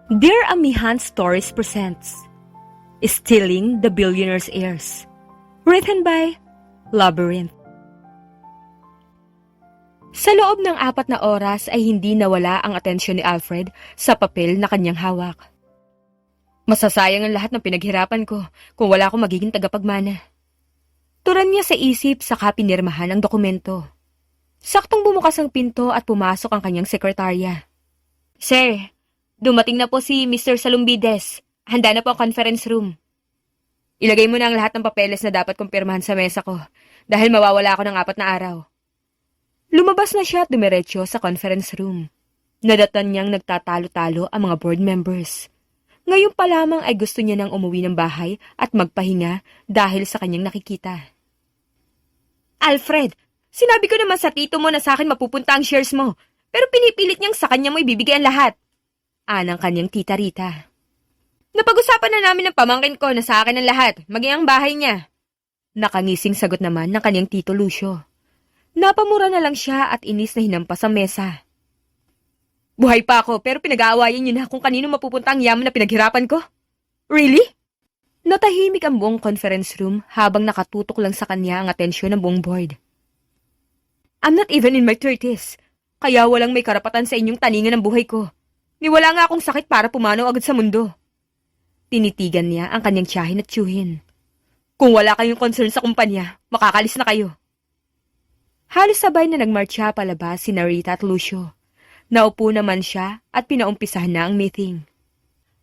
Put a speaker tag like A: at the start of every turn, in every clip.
A: Dear Amihan Stories presents Stealing the Billionaire's Heirs. Written by Labyrinth. Sa loob ng 4 na oras ay hindi nawala ang atensyon ni Alfred sa papel na kanyang hawak. Masasayang ang lahat ng pinaghirapan ko kung wala akong magiging tagapagmana. Turan niya sa isip saka pinirmahan ang dokumento. Saktong bumukas ang pinto at pumasok ang kanyang sekretarya. Sir, dumating na po si Mr. Salumbides. Handa na po ang conference room. Ilagay mo na ang lahat ng papeles na dapat kong pirmahan sa mesa ko dahil mawawala ako ng 4 na araw. Lumabas na siya at dumiretso sa conference room. Nadatan niyang nagtatalo-talo ang mga board members. Ngayon pa lamang ay gusto niya nang umuwi ng bahay at magpahinga dahil sa kanyang nakikita. Alfred, sinabi ko naman sa tito mo na sa akin mapupunta ang shares mo, pero pinipilit niyang sa kanya mo ibibigay ang lahat. Anang kanyang tita Rita. Napag-usapan na namin ng pamangkin ko na sa akin ang lahat, maging ang bahay niya. Nakangising sagot naman ng kanyang tito Lucio. Napamura na lang siya at inis na hinampas ang mesa. Buhay pa ako pero pinag-aawayan niyo na kung kanino mapupunta ang yaman na pinaghirapan ko? Really? Natahimik ang buong conference room habang nakatutok lang sa kanya ang atensyon ng buong board. I'm not even in my 30s, kaya walang may karapatan sa inyong taningan ng buhay ko. Niwala nga akong sakit para pumanaw agad sa mundo. Tinitigan niya ang kanyang tiyahin at tiyuhin. Kung wala kayong concern sa kumpanya, makakalis na kayo. Halos sabay na nagmarcha palabas si Rita at Lucio. Naupo naman siya at pinaumpisahan na ang meeting.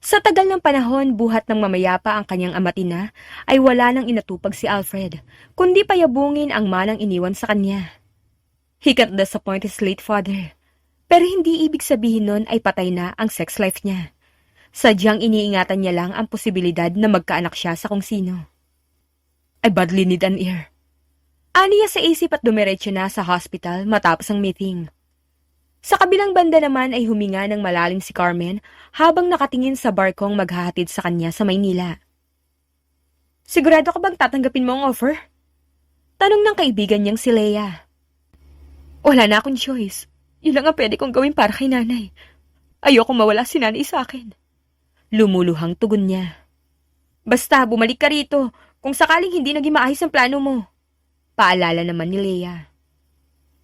A: Sa tagal ng panahon, buhat ng mamayapa ang kanyang amatina, ay wala nang inatupag si Alfred, kundi payabungin ang manang iniwan sa kanya. He can't disappoint his late father. Pero hindi ibig sabihin nun ay patay na ang sex life niya. Sadyang iniingatan niya lang ang posibilidad na magkaanak siya sa kung sino. I badly need an heir. Aniya sa isip at dumiretso na sa hospital matapos ang meeting. Sa kabilang banda naman ay huminga ng malalim si Carmen habang nakatingin sa barkong maghahatid sa kanya sa Maynila. Sigurado ka bang tatanggapin mo ang offer? Tanong ng kaibigan niyang si Leia. Wala na akong choice. Yun lang ang pwede kong gawin para kay nanay. Ayokong mawala si nanay sa akin. Lumuluhang tugon niya. Basta bumalik ka rito kung sakaling hindi naging maayos ang plano mo. Paalala naman ni Leia.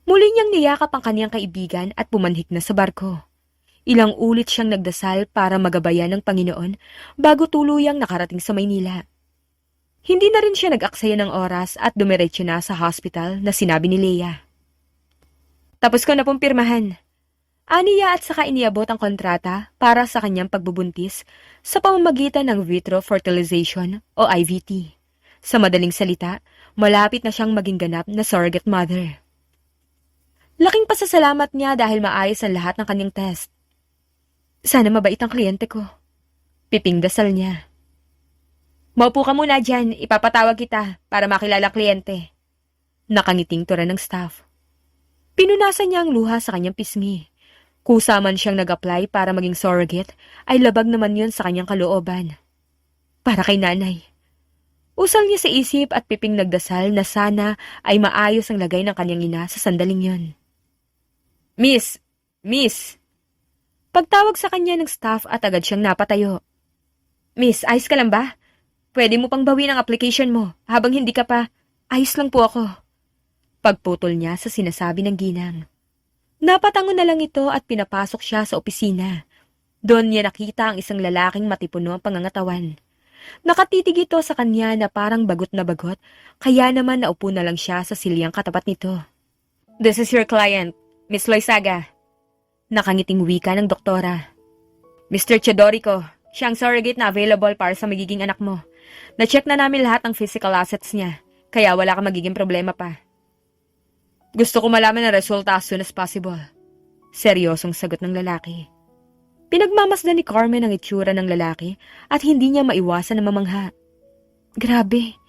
A: Muli niyang niyakap ang kaniyang kaibigan at pumanhik na sa barko. Ilang ulit siyang nagdasal para magabayan ng Panginoon bago tuluyang nakarating sa Maynila. Hindi na rin siya nag-aksaya ng oras at dumiretso na sa hospital na sinabi ni Leia. Tapos ko na pong pirmahan. Aniya at saka iniabot ang kontrata para sa kanyang pagbubuntis sa pamamagitan ng vitro fertilization o IVT. Sa madaling salita, malapit na siyang maging ganap na surrogate mother. Laking pasasalamat niya dahil maayos ang lahat ng kanyang test. Sana mabait ang kliyente ko. Piping dasal niya. Maupo ka muna dyan, ipapatawag kita para makilala kliyente. Nakangiting tura ng staff. Pinunasan niya ang luha sa kanyang pisngi. Kusa man siyang nag-apply para maging surrogate, ay labag naman yun sa kanyang kalooban. Para kay nanay. Usal niya sa isip at piping nagdasal na sana ay maayos ang lagay ng kanyang ina sa sandaling yon. Miss! Pagtawag sa kanya ng staff at agad siyang napatayo. Miss, ayos ka lang ba? Pwede mo pang bawin ang application mo habang hindi ka pa. Ayos lang po ako. Pagputol niya sa sinasabi ng ginang. Napatango na lang ito at pinapasok siya sa opisina. Doon niya nakita ang isang lalaking matipuno ang pangangatawan. Nakatitig ito sa kanya na parang bagot na bagot, kaya naman naupo na lang siya sa silyang katapat nito. This is your client, Miss Loizaga. Nakangiting wika ng doktora. Mr. Chodorico, siya ang surrogate na available para sa magiging anak mo. Na-check na namin lahat ng physical assets niya, kaya wala kang magiging problema pa. Gusto ko malaman ang resulta as soon as possible. Seryosong sagot ng lalaki. Pinagmamasdan ni Carmen ang itsura ng lalaki at hindi niya maiwasan na mamangha. Grabe,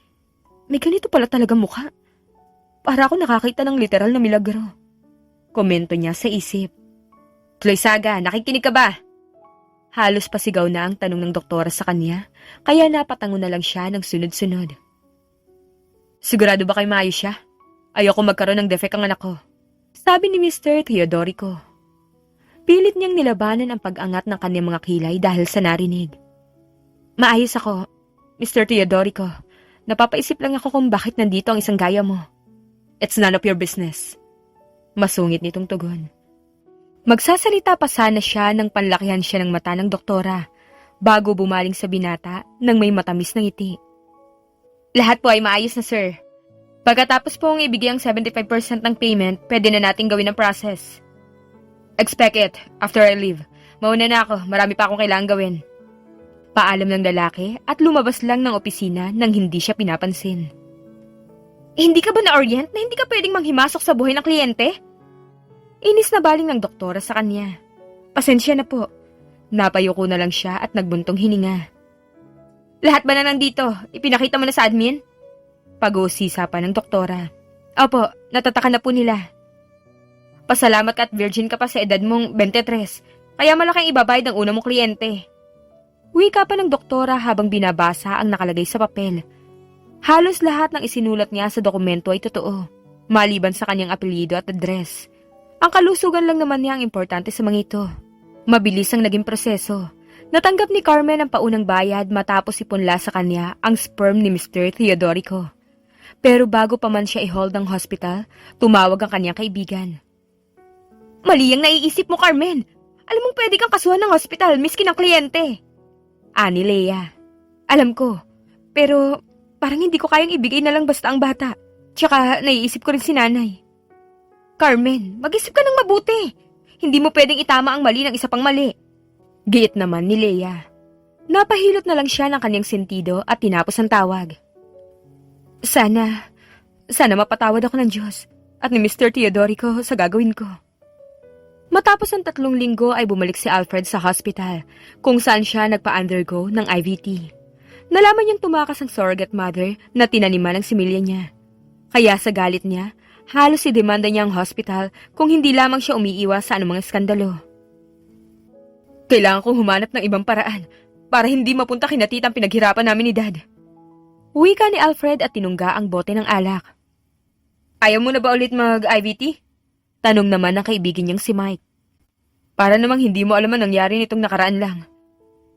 A: may ganito pala talaga mukha. Para ako nakakita ng literal na milagro. Komento niya sa isip. Loizaga, nakikinig ka ba? Halos pasigaw na ang tanong ng doktora sa kanya, kaya napatango na lang siya ng sunod-sunod. Sigurado ba kayo maayos siya? Ayoko magkaroon ng defect ang anak ko. Sabi ni Mr. Teodorico. Pilit niyang nilabanan ang pag-angat ng kanyang mga kilay dahil sa narinig. Maayos ako, Mr. Teodorico. Napapaisip lang ako kung bakit nandito ang isang gaya mo. It's none of your business. Masungit nitong tugon. Magsasalita pa sana siya nang panlakihan siya ng mata ng doktora bago bumaling sa binata nang may matamis na ngiti. Lahat po ay maayos na, sir. Pagkatapos po ang ibigay ang 75% ng payment, pwede na nating gawin ang process. Expect it after I leave. Mauna na ako, marami pa akong kailangang gawin. Paalam ng lalaki at lumabas lang ng opisina nang hindi siya pinapansin. Hindi ka ba na-orient na hindi ka pwedeng manghimasok sa buhay ng kliyente? Inis na baling ng doktora sa kanya. Pasensya na po. Napayuko na lang siya at nagbuntong hininga. Lahat ba na nandito? Ipinakita mo na sa admin? Pag-uusisa pa ng doktora. Opo, natataka na po nila. Pasalamat ka at virgin ka pa sa edad mong 23, kaya malaking ibabayad ang una mong kliyente. Wika pa ng doktora habang binabasa ang nakalagay sa papel. Halos lahat ng isinulat niya sa dokumento ay totoo, maliban sa kanyang apelyido at address. Ang kalusugan lang naman niya ang importante sa mga ito. Mabilis ang naging proseso. Natanggap ni Carmen ang paunang bayad matapos ipunla sa kanya ang sperm ni Mr. Teodorico. Pero bago pa man siya i-hold ng hospital, tumawag ang kanyang kaibigan. Mali ang naiisip mo, Carmen. Alam mong pwede kang kasuhan ng hospital, miskin ang kliyente. Ani Lea. Alam ko, pero parang hindi ko kayang ibigay na lang basta ang bata. Tsaka naiisip ko rin si nanay. Carmen, mag-isip ka ng mabuti. Hindi mo pwedeng itama ang mali ng isa pang mali. Giit naman ni Lea. Napahilot na lang siya ng kanyang sentido at tinapos ang tawag. Sana mapatawad ako ng Diyos at ni Mr. Teodorico sa gagawin ko. Matapos ang 3 linggo ay bumalik si Alfred sa hospital kung saan siya nagpa-undergo ng IVT. Nalaman niyang tumakas ang surrogate mother na tinaniman ng similya niya. Kaya sa galit niya, halos idemanda niya ang hospital kung hindi lamang siya umiiwas sa anumang skandalo. Kailangan kong humanap ng ibang paraan para hindi mapunta kina tita ang pinaghirapan namin ni Dad. Wika ni Alfred at tinungga ang bote ng alak. Ayaw mo na ba ulit mag-IVT? Tanong naman ng kaibigan niyang si Mike. Para namang hindi mo alam ang nangyari nitong nakaraan lang.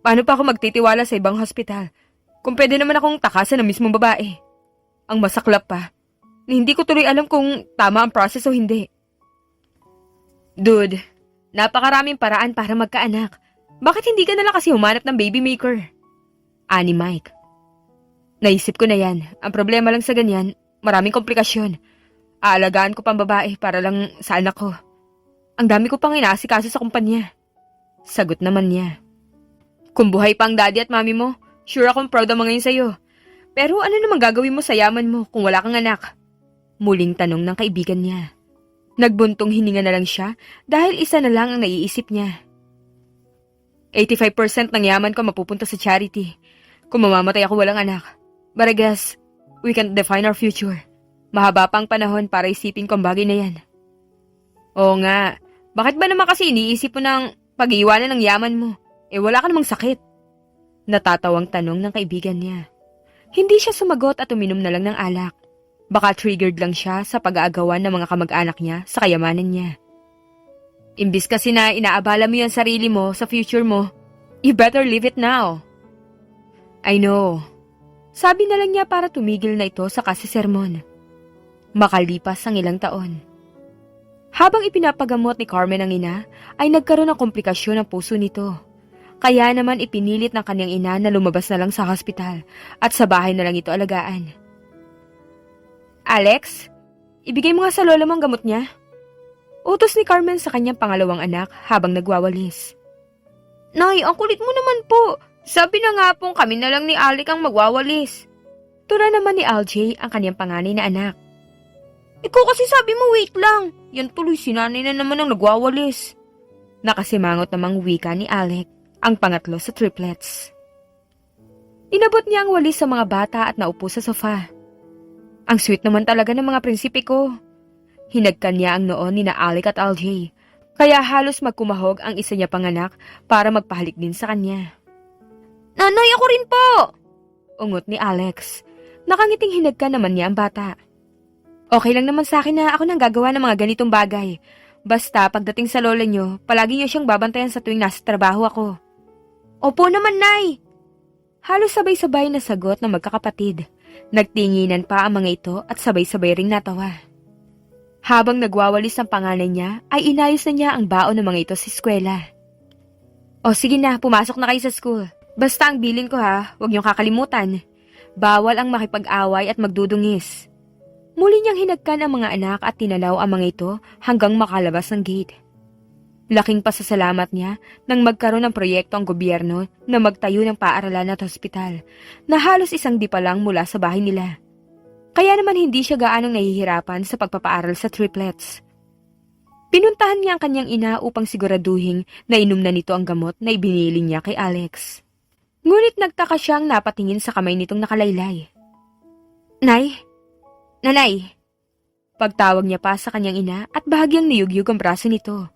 A: Paano pa ako magtitiwala sa ibang hospital kung pwede naman akong takasan ng mismong babae? Ang masaklap pa, hindi ko tuloy alam kung tama ang process o hindi. Dude, napakaraming paraan para magkaanak. Bakit hindi ka nalang kasi humanap ng baby maker? Ani Mike. Naisip ko na yan. Ang problema lang sa ganyan, maraming komplikasyon. Aalagaan ko pang babae para lang sa anak ko. Ang dami ko pang inaasikaso sa kumpanya. Sagot naman niya. Kung buhay pa ang daddy at mami mo, sure akong proud ang mga yun sa'yo. Pero ano namang gagawin mo sa yaman mo kung wala kang anak? Muling tanong ng kaibigan niya. Nagbuntong hininga na lang siya dahil isa na lang ang naiisip niya. 85% ng yaman ko mapupunta sa charity. Kung mamamatay ako walang anak. But I guess, we can't define our future. Mahaba pang panahon para isipin ko ang bagay na yan. Oo nga, bakit ba naman kasi iniisip mo ng pag-iwanan ng yaman mo? Wala ka namang sakit. Natatawang tanong ng kaibigan niya. Hindi siya sumagot at uminom na lang ng alak. Baka triggered lang siya sa pag-aagawan ng mga kamag-anak niya sa kayamanan niya. Imbis kasi na inaabala mo yung sarili mo sa future mo, you better live it now. I know. Sabi na lang niya para tumigil na ito sa kasisermon. Makalipas ang ilang taon. Habang ipinapagamot ni Carmen ang ina, ay nagkaroon ng komplikasyon ang puso nito. Kaya naman ipinilit ng kanyang ina na lumabas na lang sa hospital at sa bahay na lang ito alagaan. Alex, ibigay mo nga sa lola mo ang gamot niya. Utos ni Carmen sa kanyang pangalawang anak habang nagwawalis. Nay, ang kulit mo naman po. Sabi na nga pong kami na lang ni Alec ang magwawalis. Tura naman ni Aljay ang kanyang panganay na anak. Ikaw kasi sabi mo wait lang. Yan tuloy si nanay na naman ang nagwawalis. Nakasimangot namang wika ni Alec, ang pangatlo sa triplets. Inabot niya ang walis sa mga bata at naupo sa sofa. Ang sweet naman talaga ng mga prinsipe ko. Hinagkan niya ang noon ni na Alec at Aljay, kaya halos magkumahog ang isa niya panganak para magpahalik din sa kanya. Nanay, ako rin po! Ungot ni Alex. Nakangiting hinagkan naman niya ang bata. Okay lang naman sa akin na ako nang gagawa ng mga ganitong bagay. Basta pagdating sa lola niyo, palagi niyo siyang babantayan sa tuwing nasa trabaho ako. Opo naman, Nay! Halos sabay-sabay na sagot ng magkakapatid. Nagtinginan pa ang mga ito at sabay-sabay ring natawa. Habang nagwawalis ang panganay niya, ay inayos na niya ang baon ng mga ito sa eskwela. O sige na, pumasok na kayo sa school. Basta ang bilin ko ha, huwag niyong kakalimutan. Bawal ang makipag-away at magdudungis. Muli niyang hinagkan ang mga anak at tinalaw ang mga ito hanggang makalabas ng gate. Laking pasasalamat niya nang magkaroon ng proyekto ang gobyerno na magtayo ng paaralan at hospital na halos isang di pa lang mula sa bahay nila. Kaya naman hindi siya gaanong nahihirapan sa pagpapaaral sa triplets. Pinuntahan niya ang kanyang ina upang siguraduhin na inom na nito ang gamot na ibinili niya kay Alex. Ngunit nagtaka siyang napatingin sa kamay nitong nakalaylay. Nay? Nanay! Pagtawag niya pa sa kanyang ina at bahagyang niyugyug ang braso nito.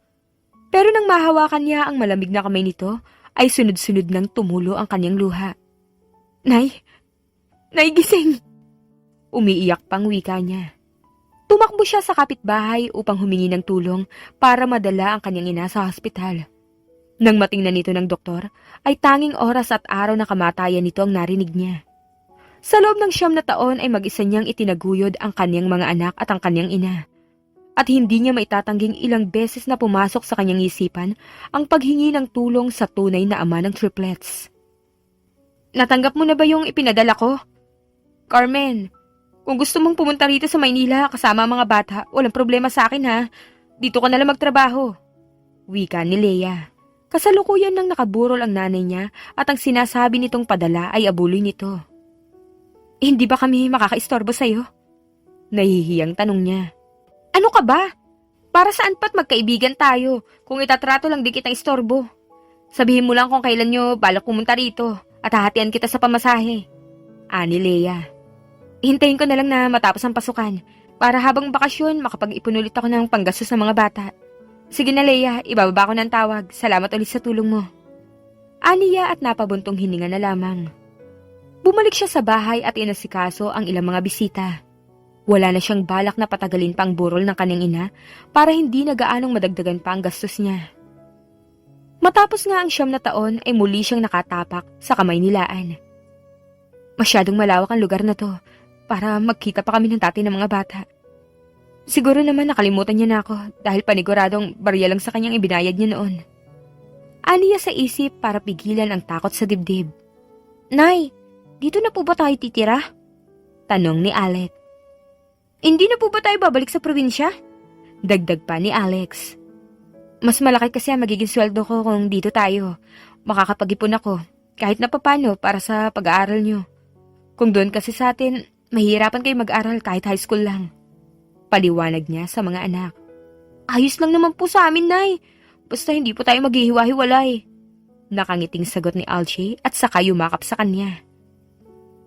A: Pero nang mahawakan niya ang malamig na kamay nito, ay sunod-sunod nang tumulo ang kanyang luha. Nay! Nay, gising! Umiiyak pang wika niya. Tumakbo siya sa kapitbahay upang humingi ng tulong para madala ang kanyang ina sa hospital. Nang matingnan nito ng doktor, ay tanging oras at araw na kamatayan nito ang narinig niya. Sa loob ng 9 na taon ay mag-isa niyang itinaguyod ang kanyang mga anak at ang kanyang ina. At hindi niya maitatangging ilang beses na pumasok sa kanyang isipan ang paghingi ng tulong sa tunay na ama ng triplets. Natanggap mo na ba yung ipinadala ko? Carmen, kung gusto mong pumunta rito sa Maynila kasama ang mga bata, walang problema sa akin ha. Dito ka na lang magtrabaho. Wika ni Leia. Kasalukuyan nang nakaburol ang nanay niya at ang sinasabi nitong padala ay abuloy nito. Hindi ba kami makakaistorbo sa'yo? Nahihiyang tanong niya. Ano ka ba? Para saan pa't magkaibigan tayo kung itatrato lang di kitang istorbo? Sabihin mo lang kung kailan nyo balak pumunta rito at hahatian kita sa pamasahe. Ani Leia. Hintayin ko na lang na matapos ang pasukan para habang bakasyon makapag-ipon ulit ako ng panggastos ng mga bata. Sige na Leia, ibababa ko ng tawag. Salamat ulit sa tulong mo. Aniya at napabuntong hininga na lamang. Bumalik siya sa bahay at inasikaso ang ilang mga bisita. Wala na siyang balak na patagalin pa ang burol ng kanyang ina para hindi na gaanong madagdagan pa ang gastos niya. Matapos nga ang 9 na taon ay muli siyang nakatapak sa kamay nilaan. Masyadong malawak ang lugar na to para magkita pa kami ng tatay ng mga bata. Siguro naman nakalimutan niya na ako dahil paniguradong barya lang sa kanyang ibinayad niya noon. Aniya sa isip para pigilan ang takot sa dibdib. Nay, dito na po ba tayo titira? Tanong ni Alec. Hindi na po ba tayo babalik sa probinsya? Dagdag pa ni Alex. Mas malaki kasi ang magiging sweldo ko kung dito tayo. Makakapag-ipon ako kahit na papano para sa pag-aaral niyo. Kung doon kasi sa atin, mahihirapan kayo mag-aral kahit high school lang. Paliwanag niya sa mga anak. Ayos lang naman po sa amin, Nay. Basta hindi po tayo maghihiwa-hiwalay. Nakangiting sagot ni Alche at saka yumakap sa kanya.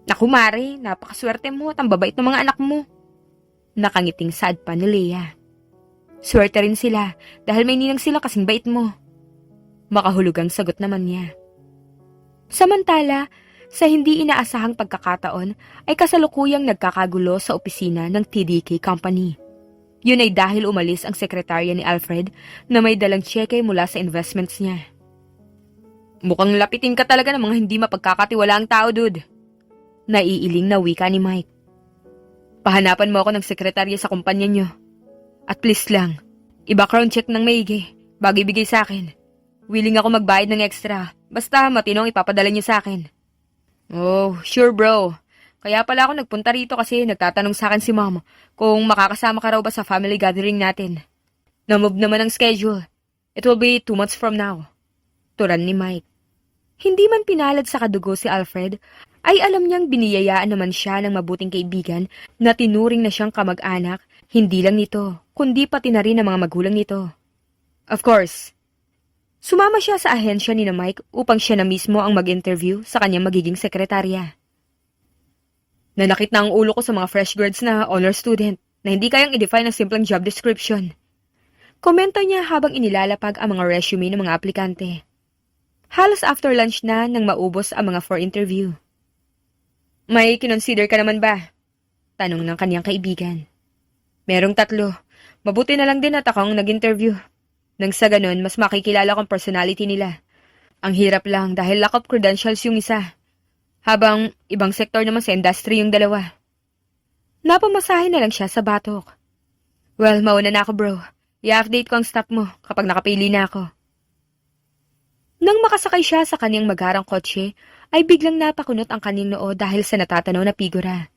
A: Naku Mare, napakaswerte mo at ang babait ng mga anak mo. Nakangiting saad pa ni Leia. Swerte rin sila dahil may ninang sila kasing bait mo. Makahulugang sagot naman niya. Samantala, sa hindi inaasahang pagkakataon ay kasalukuyang nagkakagulo sa opisina ng TDK Company. Yun ay dahil umalis ang sekretarya ni Alfred na may dalang tseke mula sa investments niya. Mukhang lapitin ka talaga ng mga hindi mapagkakatiwalaang tao, dude. Naiiling na wika ni Mike. Pahanapan mo ako ng sekretarya sa kumpanya niyo. At please lang, i-background check ng maigi bago ibigay sa akin. Willing ako magbayad ng extra, basta matinong ipapadala niyo sa akin. Oh, sure bro. Kaya pala ako nagpunta rito kasi nagtatanong sa akin si mom kung makakasama ka raw ba sa family gathering natin. Na-move naman ang schedule. It will be 2 months from now. Turan ni Mike. Hindi man pinalad sa kadugo si Alfred, ay alam niyang biniyayaan naman siya ng mabuting kaibigan na tinuring na siyang kamag-anak, hindi lang nito, kundi pati na rin ang mga magulang nito. Of course. Sumama siya sa ahensya ni na Mike upang siya na mismo ang mag-interview sa kanyang magiging sekretarya. Nanakit na ang ulo ko sa mga fresh grads na honor student na hindi kayang i-define ng simpleng job description. Komento niya habang inilalapag ang mga resume ng mga aplikante. Halos after lunch na nang maubos ang mga for interview. May kinonsider ka naman ba? Tanong ng kanyang kaibigan. Merong 3, Mabuti na lang din at ako ang nag-interview. Nang sa ganun, mas makikilala kong personality nila. Ang hirap lang dahil lack of credentials yung isa. Habang ibang sektor naman sa industry yung dalawa. Napamasahe na lang siya sa batok. Well, mauna na ako bro. I-update ko ang staff mo kapag nakapili na ako. Nang makasakay siya sa kanyang magarang kotse, ay biglang napakunot ang kanyang noo dahil sa natatanaw na figura.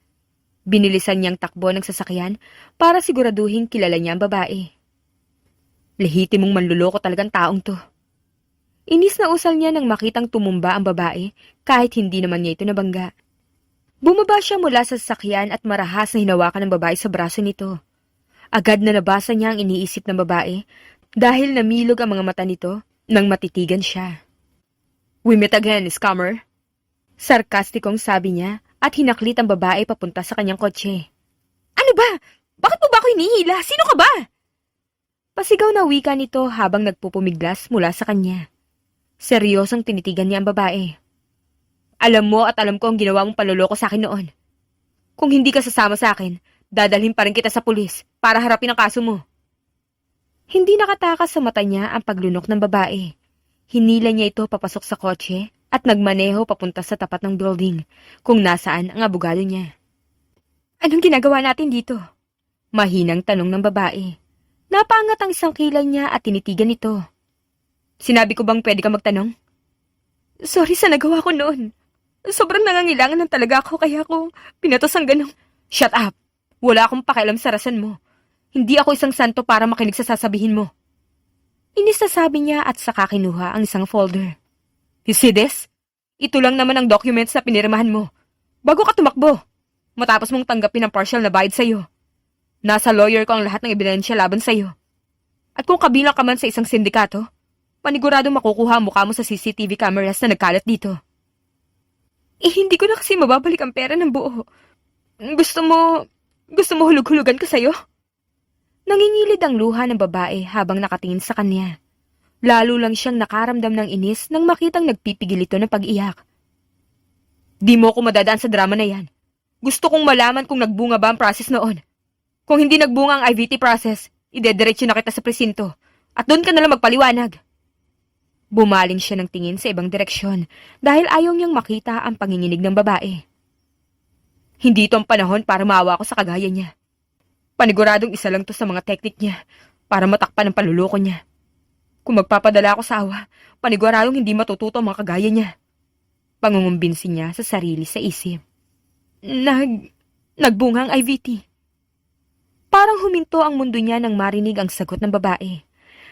A: Binilisan niyang takbo ng sasakyan para siguraduhin kilala niya ang babae. Lehitimong manluloko talagang taong to. Inis na usal niya nang makitang tumumba ang babae kahit hindi naman niya ito nabangga. Bumaba siya mula sa sasakyan at marahas na hinawakan ng babae sa braso nito. Agad na nabasa niya ang iniisip ng babae dahil namilog ang mga mata nito nang matitigan siya. "We meet again, scammer." Sarkastikong sabi niya at hinaklit ang babae papunta sa kanyang kotse. "Ano ba? Bakit mo ba ako hinihila? Sino ka ba?" Pasigaw na wika nito habang nagpupumiglas mula sa kanya. Seryosong tinitigan niya ang babae. "Alam mo at alam ko ang ginawa mong paloloko sa akin noon. Kung hindi ka sasama sa akin, dadalhin pa rin kita sa pulis para harapin ang kaso mo." Hindi nakatakas sa mata niya ang paglunok ng babae. Hinila niya ito papasok sa kotse at nagmaneho papunta sa tapat ng building kung nasaan ang abogado niya. "Anong ginagawa natin dito?" Mahinang tanong ng babae. Napaangat ang isang kilay niya at tinitigan ito. "Sinabi ko bang pwede ka magtanong?" "Sorry sa nagawa ko noon. Sobrang nangangailangan ng talaga ako kaya ako pinatos ang ganong..." "Shut up! Wala akong pakialam sa rason mo. Hindi ako isang santo para makinig sa sasabihin mo." Inis na sabi niya at saka kinuha ang isang folder. "You see this? Ito lang naman ang documents na pinirmahan mo. Bago ka tumakbo, matapos mong tanggapin ang partial na bayad sa'yo. Nasa lawyer ko ang lahat ng ebidensya laban sa'yo. At kung kabilang ka man sa isang sindikato, panigurado makukuha ang mukha mo sa CCTV cameras na nagkalat dito." Hindi ko na kasi mababalik ang pera ng buo. Gusto mo hulug-hulugan ko sa'yo?" Nangingilid ang luha ng babae habang nakatingin sa kanya. Lalo lang siyang nakaramdam ng inis nang makitang nagpipigil ito ng pag-iyak. "Di mo ko madadaan sa drama na yan. Gusto kong malaman kung nagbunga ba ang process noon. Kung hindi nagbunga ang IVT process, idediretso na kita sa presinto at doon ka nalang magpaliwanag." Bumaling siya ng tingin sa ibang direksyon dahil ayaw niyang makita ang panginginig ng babae. Hindi ito ang panahon para maawa ko sa kagaya niya. Paniguradong isa lang to sa mga teknik niya para matakpan ang paluloko niya. Kung magpapadala ako sa awa, paniguradong hindi matututo ang mga kagaya niya. Pangungumbinsi niya sa sarili sa isip. Nagbunga ang IVT. Parang huminto ang mundo niya nang marinig ang sagot ng babae.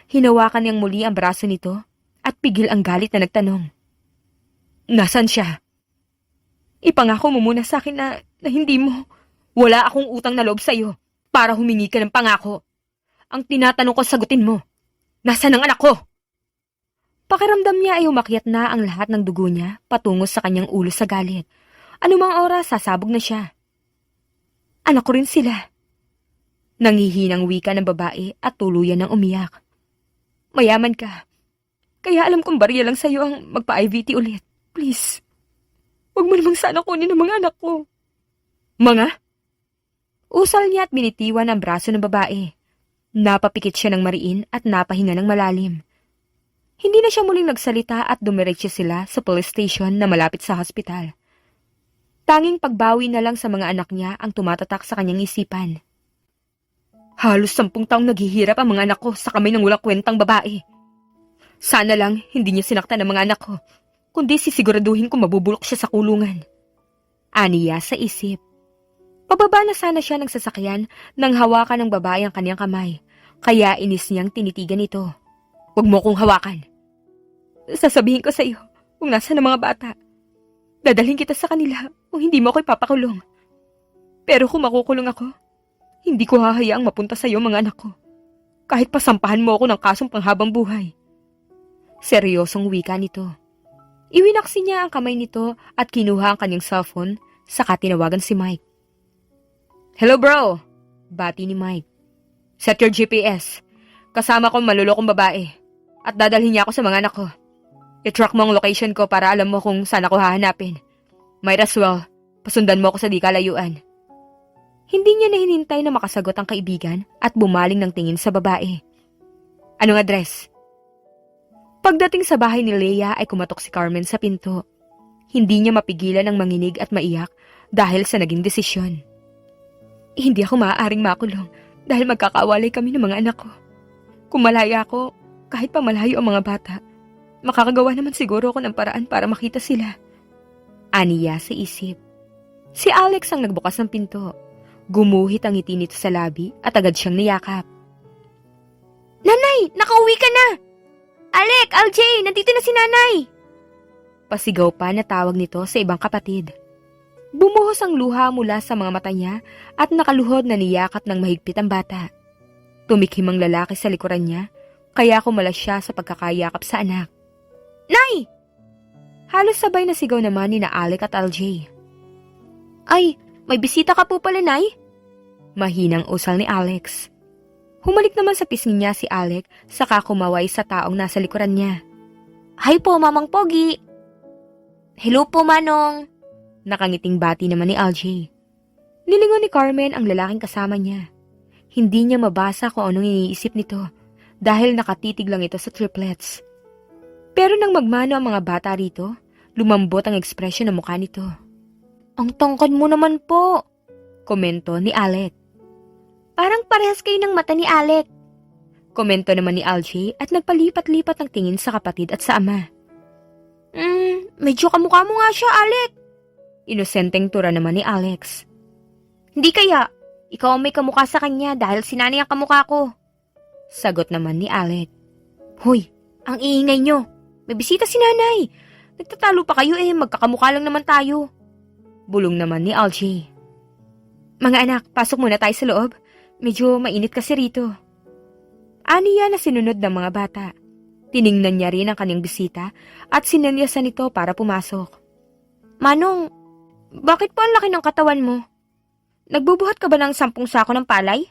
A: Hinawakan niyang muli ang braso nito at pigil ang galit na nagtanong. "Nasaan siya?" "Ipangako mo muna sa akin na hindi mo. Wala akong utang na loob sa'yo para humingi ka ng pangako. Ang tinatanong ko sagutin mo. Nasaan ang anak ko?" Pakiramdam niya ay umakyat na ang lahat ng dugo niya patungo sa kanyang ulo sa galit. Anumang oras sasabog na siya. "Anak ko rin sila." Nanghihinang wika ng babae at tuluyan ng umiyak. "Mayaman ka. Kaya alam kong barya lang sa'yo ang magpa-IVT ulit. Please, huwag mo namang sana kunin ang mga anak ko." "Mga?" Usal niya at binitiwan ang braso ng babae. Napapikit siya ng mariin at napahinga ng malalim. Hindi na siya muling nagsalita at dumiretso sila sa police station na malapit sa hospital. Tanging pagbawi na lang sa mga anak niya ang tumatatak sa kanyang isipan. Halos 10 taong naghihirap ang mga anak ko sa kamay ng walang kwentang babae. Sana lang hindi niya sinaktan ang mga anak ko, kundi sisiguraduhin kung mabubulok siya sa kulungan. Aniya sa isip. Pababa na sana siya ng sasakyan nang hawakan ng babae ang kanyang kamay, kaya inis niyang tinitigan ito. "Huwag mo kong hawakan. Sasabihin ko sa iyo kung nasaan ang mga bata. Dadalhin kita sa kanila kung hindi mo ako ipapakulong. Pero kung makukulong ako, hindi ko hahayaang mapunta sa iyo mga anak ko. Kahit pasampahan mo ako ng kasong panghabang buhay." Seryosong wika nito. Iwinaksi niya ang kamay nito at kinuha ang kanyang cellphone, saka tinawagan si Mike. "Hello bro," bati ni Mike. "Set your GPS. Kasama kong malulokong babae at dadalhin niya ako sa mga anak ko. I-track mo ang location ko para alam mo kung saan ako hahanapin. Might as well, pasundan mo ako sa di kalayuan." Hindi niya na hinintay na makasagot ang kaibigan at bumaling ng tingin sa babae. Anong address? Pagdating sa bahay ni Leia ay kumatok si Carmen sa pinto. Hindi niya mapigilan ang manginig at maiyak dahil sa naging desisyon. Hindi ako maaaring makulong dahil magkakawalay kami ng mga anak ko. Kung malaya ako, kahit pa malayo ang mga bata, makakagawa naman siguro ako ng paraan para makita sila. Aniya sa isip. Si Alex ang nagbukas ng pinto. Gumuhit ang ngiti nito sa labi at agad siyang niyakap. Nanay! Nakauwi ka na! Alec! LJ! Nandito na si nanay! Pasigaw pa na tawag nito sa ibang kapatid. Bumuhos ang luha mula sa mga mata niya at nakaluhod na niyakap ng mahigpit ang bata. Tumikhim ang lalaki sa likuran niya, kaya kumalas siya sa pagkakayakap sa anak. Nay! Halos sabay na sigaw naman ni na Alec at LJ. Ay, may bisita ka po pala, Nay? Mahinang usal ni Alex. Humalik naman sa pisngi niya si Alec, saka kumaway sa taong nasa likuran niya. Hi po, Mamang Pogi! Hello po, Manong! Nakangiting bati naman ni LJ. Nilingon ni Carmen ang lalaking kasama niya. Hindi niya mabasa kung anong iniisip nito dahil nakatitig lang ito sa triplets. Pero nang magmano ang mga bata rito, lumambot ang ekspresyon ng mukha nito. Ang tangkad mo naman po, komento ni Alec. Parang parehas kayo ng mata ni Alec. Komento naman ni LJ at nagpalipat-lipat ng tingin sa kapatid at sa ama. Medyo kamukha mo nga siya, Alec. Inosenteng tura naman ni Alex. Hindi kaya, ikaw ang may kamukha sa kanya dahil si nanay ang kamukha ko. Sagot naman ni Alec. Hoy, ang iingay nyo. May bisita si nanay. Nagtatalo pa kayo magkakamukha lang naman tayo. Bulong naman ni LJ. Mga anak, pasok muna tayo sa loob. Medyo mainit kasi rito. Aniya na sinunod ng mga bata. Tiningnan niya rin ang kanyang bisita at sinenyasan ito para pumasok. Manong, bakit po ang laki ng katawan mo? Nagbubuhat ka ba ng 10 sako ng palay?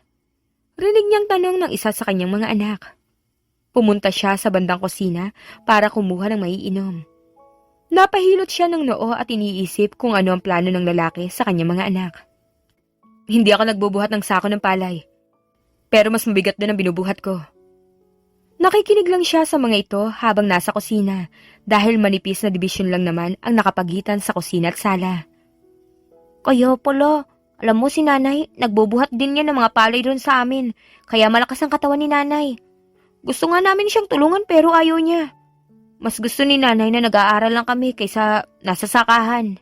A: Rinig niyang tanong ng isa sa kanyang mga anak. Pumunta siya sa bandang kusina para kumuha ng maiinom. Napahilot siya ng noo at iniisip kung ano ang plano ng lalaki sa kanyang mga anak. Hindi ako nagbubuhat ng sako ng palay. Pero mas mabigat doon ang binubuhat ko. Nakikinig lang siya sa mga ito habang nasa kusina dahil manipis na dibisyon lang naman ang nakapagitan sa kusina at sala. Kaya pala, alam mo si nanay, nagbubuhat din niya ng mga palay doon sa amin, kaya malakas ang katawan ni nanay. Gusto nga namin siyang tulungan pero ayaw niya. Mas gusto ni nanay na nag-aaral lang kami kaysa nasa sakahan.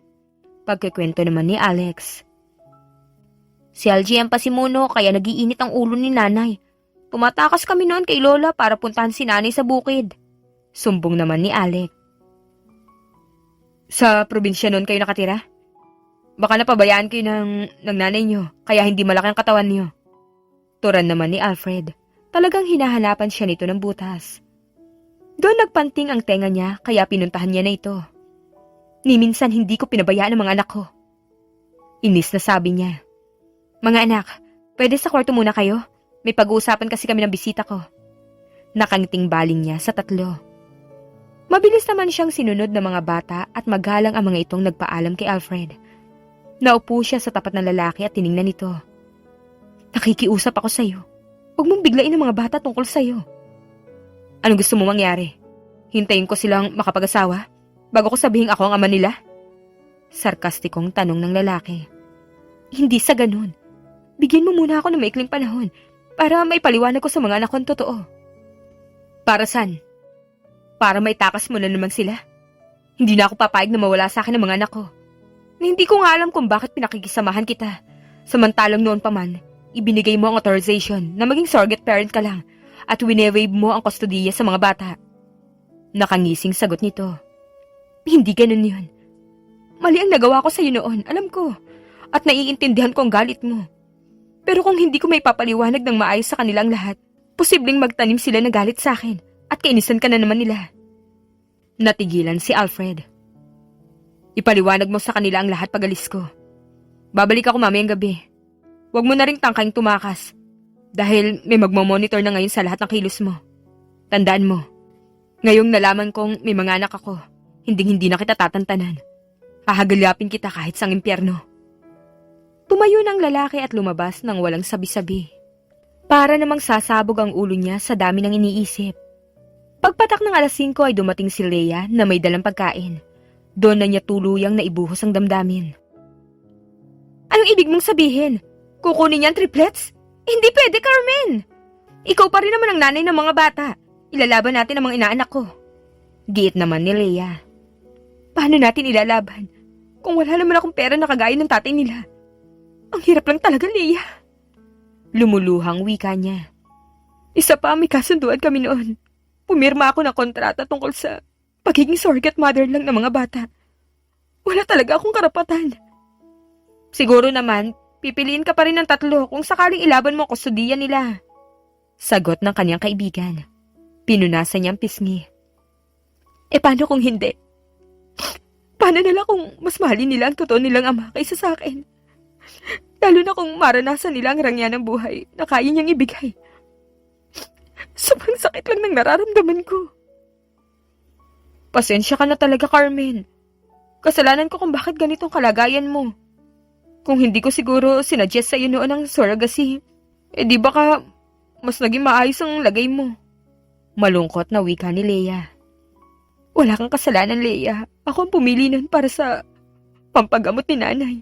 A: Pagkikwento naman ni Alex. Si LG ang pasimuno kaya nagiinit ang ulo ni nanay. Tumatakas kami noon kay Lola para puntahan si nanay sa bukid. Sumbong naman ni Alec. Sa probinsya noon kayo nakatira? Baka napabayaan kayo ng nanay niyo kaya hindi malaki ang katawan niyo. Turan naman ni Alfred. Talagang hinahanapan siya nito ng butas. Doon nagpanting ang tenga niya kaya pinuntahan niya na ito. Ni minsan hindi ko pinabayaan ang mga anak ko. Inis na sabi niya. Mga anak, pwede sa kwarto muna kayo? May pag-uusapan kasi kami ng bisita ko. Nakangiting baling niya sa tatlo. Mabilis naman siyang sinunod ng mga bata at magalang ang mga itong nagpaalam kay Alfred. Naupo siya sa tapat ng lalaki at tiningnan ito. Nakikiusap ako sa'yo. Huwag mong biglain ang mga bata tungkol sa'yo. Anong gusto mo mangyari? Hintayin ko silang makapag-asawa bago ko sabihin ako ang ama nila? Sarkastikong tanong ng lalaki. Hindi sa ganun. Bigyan mo muna ako ng maikling panahon para maipaliwanag ko sa mga anak ko ang totoo. Para saan? Para maitakas mo na naman sila? Hindi na ako papayag na mawala sa akin ang mga anak ko. Na hindi ko nga alam kung bakit pinakikisamahan kita. Samantalang noon pa man, ibinigay mo ang authorization na maging surrogate parent ka lang at winewave mo ang kustodiya sa mga bata. Nakangising sagot nito. Hindi ganun yun. Mali ang nagawa ko sa iyo noon, alam ko. At naiintindihan ko ang galit mo. Pero kung hindi ko may papaliwanag ng maayos sa kanilang lahat, posibleng magtanim sila ng galit sa akin at kainisan ka na naman nila. Natigilan si Alfred. Ipaliwanag mo sa kanila ang lahat pag alis ko. Babalik ako mamayang gabi. Huwag mo na ring tangkang tumakas dahil may magmamonitor na ngayon sa lahat ng kilos mo. Tandaan mo, ngayong nalaman kong may mga anak ako, hindi na kita tatantanan. Hahagalapin kita kahit sang impyerno. Tumayo ng lalaki at lumabas ng walang sabi-sabi. Para namang sasabog ang ulo niya sa dami ng iniisip. Pagpatak ng 5:00 ay dumating si Leia na may dalang pagkain. Doon na niya tuluyang naibuhos ang damdamin. Anong ibig mong sabihin? Kukunin niya ang triplets? Hindi pwede, Carmen! Ikaw pa rin naman ang nanay ng mga bata. Ilalaban natin ang mga inaanak ko. Giit naman ni Leia. Paano natin ilalaban kung wala naman akong pera na kagaya ng tatay nila? Ang hirap lang talaga, Leia. Lumuluhang wika niya. Isa pa, may kasunduan kami noon. Pumirma ako ng kontrata tungkol sa pagiging surrogate mother lang ng mga bata. Wala talaga akong karapatan. Siguro naman, pipiliin ka pa rin ng 3 kung sakaling ilaban mo ang kustudiya nila. Sagot ng kanyang kaibigan. Pinunasan niyang pisngi. Paano kung hindi? Paano nila kung mas mahalin nila ang totoo nilang ama kaysa sa akin? Lalo na kung maranasan nila ang rangya ng buhay na kaya niyang ibigay. Sobrang sakit lang ng nararamdaman ko. Pasensya ka na talaga, Carmen. Kasalanan ko kung bakit ganitong kalagayan mo. Kung hindi ko siguro sinuggest sa'yo noon ang surrogacy, di baka mas naging maayos ang lagay mo. Malungkot na wika ni Leia. Wala kang kasalanan, Leia. Ako ang pumili nun para sa pampagamot ni nanay.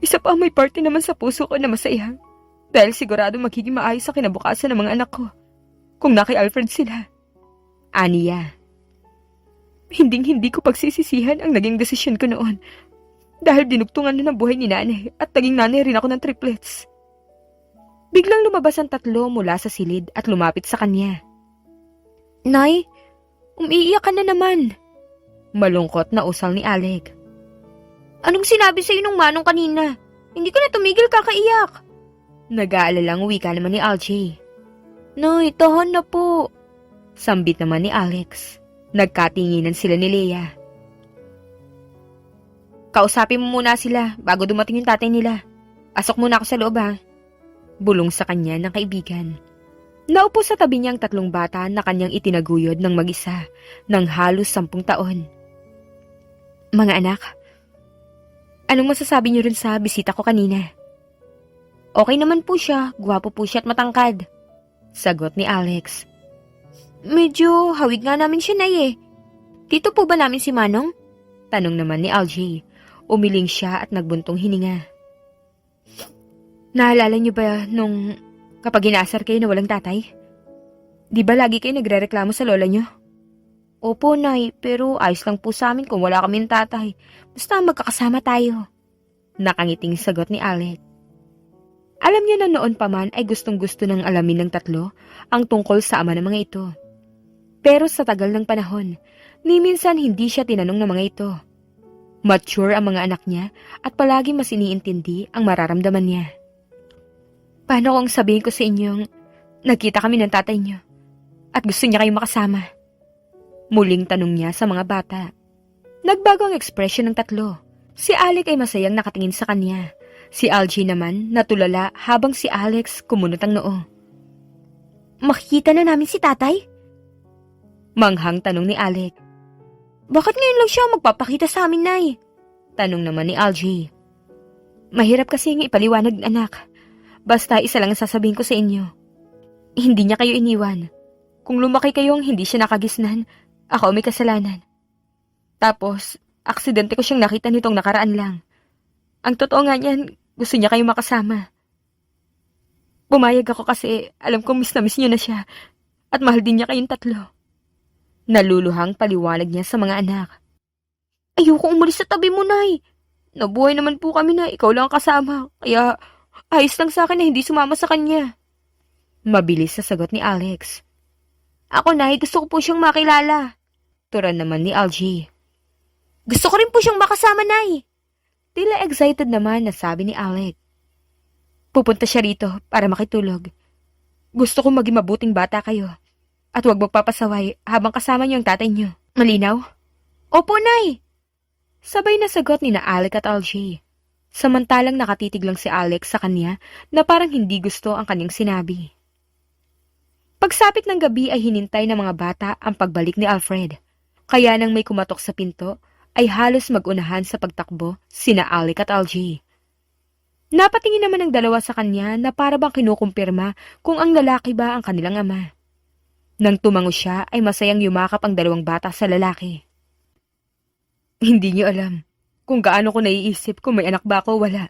A: Isa pa, may parte naman sa puso ko na masaya. Dahil sigurado magiging maayos sa kinabukasan ng mga anak ko. Kung na kay Alfred sila. Aniya. Hinding-hindi ko pagsisisihan ang naging desisyon ko noon. Dahil dinugtungan na ng buhay ni nanay at naging nanay rin ako ng triplets. Biglang lumabas ang 3 mula sa silid at lumapit sa kanya. Nay, umiiyak ka na naman. Malungkot na usal ni Alec. Anong sinabi sa'yo nung manong kanina? Hindi ka na tumigil kakaiyak. Nag-aalalang wika naman ni Algie. Nay, tahan na po. Sambit naman ni Alex. Nagkatinginan sila ni Leia. Kausapin mo muna sila bago dumating yung tatay nila. Asok muna ako sa loob, ha. Bulong sa kanya ng kaibigan. Naupo sa tabi niya ang 3 bata na kanyang itinaguyod ng mag-isa ng halos 10 taon. Mga anak, anong masasabi niyo rin sa bisita ko kanina? Okay naman po siya, gwapo po siya at matangkad. Sagot ni Alex. Medyo hawig nga namin siya, Nay eh. Dito po ba namin si Manong? Tanong naman ni Algie. Umiling siya at nagbuntong hininga. Naalala niyo ba nung kapag inaasar kayo na walang tatay? Di ba lagi kayo nagrereklamo sa lola niyo? Opo, Nay, pero ayos lang po sa amin kung wala kaming tatay. Basta magkakasama tayo. Nakangiting sagot ni Alec. Alam niya na noon pa man ay gustong-gusto ng alamin ng 3 ang tungkol sa ama ng mga ito. Pero sa tagal ng panahon, ni minsan hindi siya tinanong ng mga ito. Mature ang mga anak niya at palagi mas iniintindi ang mararamdaman niya. Paano kung sabihin ko sa inyong nagkita kami ng tatay niyo at gusto niya kayong makasama? Muling tanong niya sa mga bata. Nagbago ang ekspresyon ng 3. Si Alec ay masayang nakatingin sa kanya. Si Algie naman natulala habang si Alex kumunot ang noo. Makikita na namin si tatay? Manghang tanong ni Alec. Bakit ngayon lang siya magpapakita sa amin, Nay? Tanong naman ni Algie. Mahirap kasi yung ipaliwanag, anak. Basta isa lang ang sasabihin ko sa inyo. Hindi niya kayo iniwan. Kung lumaki kayong hindi siya nakagisnan, ako may kasalanan. Tapos, aksidente ko siyang nakita nitong nakaraan lang. Ang totoo nga niyan, gusto niya kayong makasama. Pumayag ako kasi alam kong miss na miss niyo na siya at mahal din niya kayong 3. Naluluhang paliwanag niya sa mga anak. Ayoko umalis sa tabi mo, Nay. Nabuhay naman po kami na ikaw lang kasama, kaya ayos lang sa akin na hindi sumama sa kanya. Mabilis sa sagot ni Alex. Ako, Nay, gusto ko po siyang makilala. Turan naman ni Algie. Gusto ko rin po siyang makasama, Nay. Tila excited naman na sabi ni Alec. Pupunta siya rito para makitulog. Gusto ko maging mabuting bata kayo. At huwag magpapasaway habang kasama niyo ang tatay niyo. Malinaw? Opo, Nay! Sabay na sagot ni na Alec at Algie. Samantalang nakatitig lang si Alex sa kanya na parang hindi gusto ang kanyang sinabi. Pagsapit ng gabi ay hinintay ng mga bata ang pagbalik ni Alfred. Kaya nang may kumatok sa pinto, ay halos mag-unahan sa pagtakbo sina Alec at Algie. Napatingin naman ang dalawa sa kanya na para bang kinukumpirma kung ang lalaki ba ang kanilang ama. Nang tumango siya ay masayang yumakap ang dalawang bata sa lalaki. Hindi niyo alam kung gaano ko naiisip kung may anak ba ako o wala.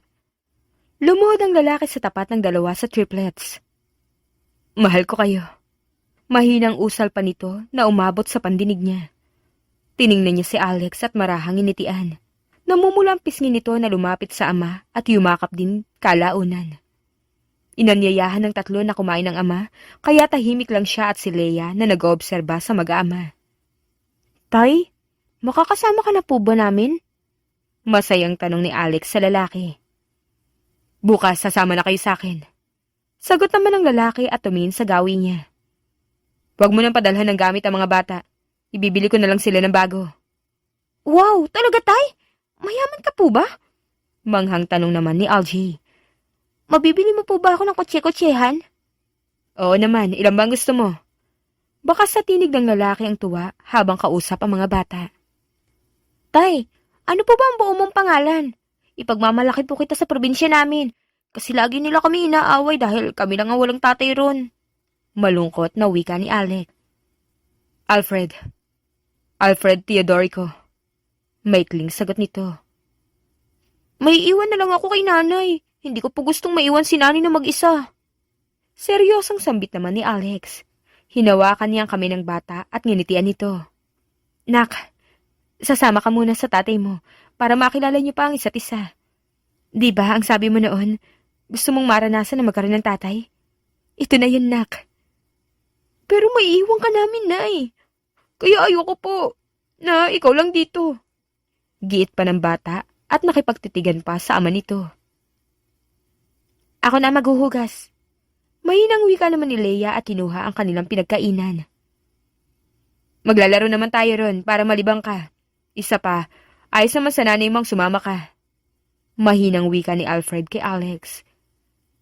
A: Lumuhod ang lalaki sa tapat ng dalawa sa triplets. Mahal ko kayo. Mahinang usal pa nito na umabot sa pandinig niya. Tiningnan niya si Alex at marahang initian. Namumula ang pisngi nito na lumapit sa ama at yumakap din kalaunan. Inanyayahan ng tatlo na kumain ng ama, kaya tahimik lang siya at si Leia na nag-oobserba sa mag-aama. Tay, makakasama ka na po ba namin? Masayang tanong ni Alex sa lalaki. Bukas sasama na kayo sa akin. Sagot naman ng lalaki at tumingin sa gawi niya. Huwag mo nang padalhan ng gamit ang mga bata. Ibibili ko na lang sila ng bago. Wow, talaga tay? Mayaman ka po ba? Manghang tanong naman ni Algie. Mabibili mo po ba ako ng kotse-kotsehan? Oo naman, ilan bang gusto mo? Baka sa tinig ng lalaki ang tuwa habang kausap ang mga bata. Tay, ano po ba ang buo mong pangalan? Ipagmamalaki po kita sa probinsya namin. Kasi lagi nila kami inaaway dahil kami lang ang walang tatay ron. Malungkot na wika ni Alec. Alfred. Alfred Teodorico. Maikling sagot nito. May iwan na lang ako kay nanay. Hindi ko po gustong maiwan si nanay na mag-isa. Seryosang sambit naman ni Alex. Hinawakan niya ang kamay ng bata at nginitian nito. Nak, sasama ka muna sa tatay mo para makilala niyo pa ang isa't isa. Di ba ang sabi mo noon, gusto mong maranasan na magkaroon ng tatay? Ito na yun, nak. Pero maiiwan ka namin, nay. Kaya ayoko po na ikaw lang dito. Giit pa ng bata at nakipagtitigan pa sa ama nito. Ako na maghuhugas. Mahinang wika naman ni Leia at kinuha ang kanilang pinagkainan. Maglalaro naman tayo ron para malibang ka. Isa pa, ayos naman sa nanay mong sumama ka. Mahinang wika ni Alfred kay Alex.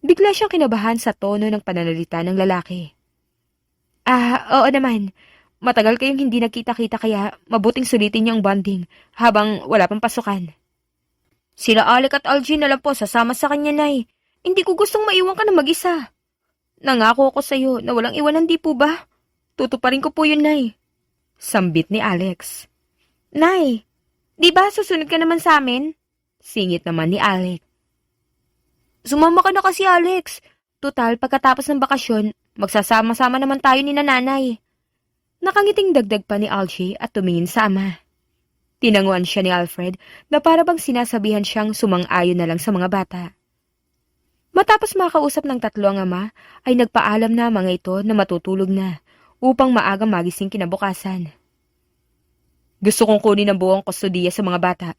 A: Bigla siyang kinabahan sa tono ng pananalita ng lalaki. Oo naman. Matagal kayong hindi nagkita-kita kaya mabuting sulitin niyo ang bonding habang wala pang pasukan. Sila Alec at Algie na lang po sasama sa kanya, nay. Hindi ko gustong maiwan ka na mag-isa. Nangako ako sa iyo na walang iwanan, di po ba? Tutuparin ko po yun, nay. Sambit ni Alex. Nay, di ba susunod ka naman sa amin? Singit naman ni Alec. Sumama ka na kasi, Alex. Tutal, pagkatapos ng bakasyon, magsasama-sama naman tayo ni nanay. Nakangiting dagdag pa ni Algie at tumingin sa ama. Tinanguan siya ni Alfred na para bang sinasabihan siyang sumang-ayon na lang sa mga bata. Matapos makausap ng tatlo ang ama, ay nagpaalam na mga ito na matutulog na upang maagang magising kinabukasan. Gusto kong kunin ang buong kustodiya sa mga bata.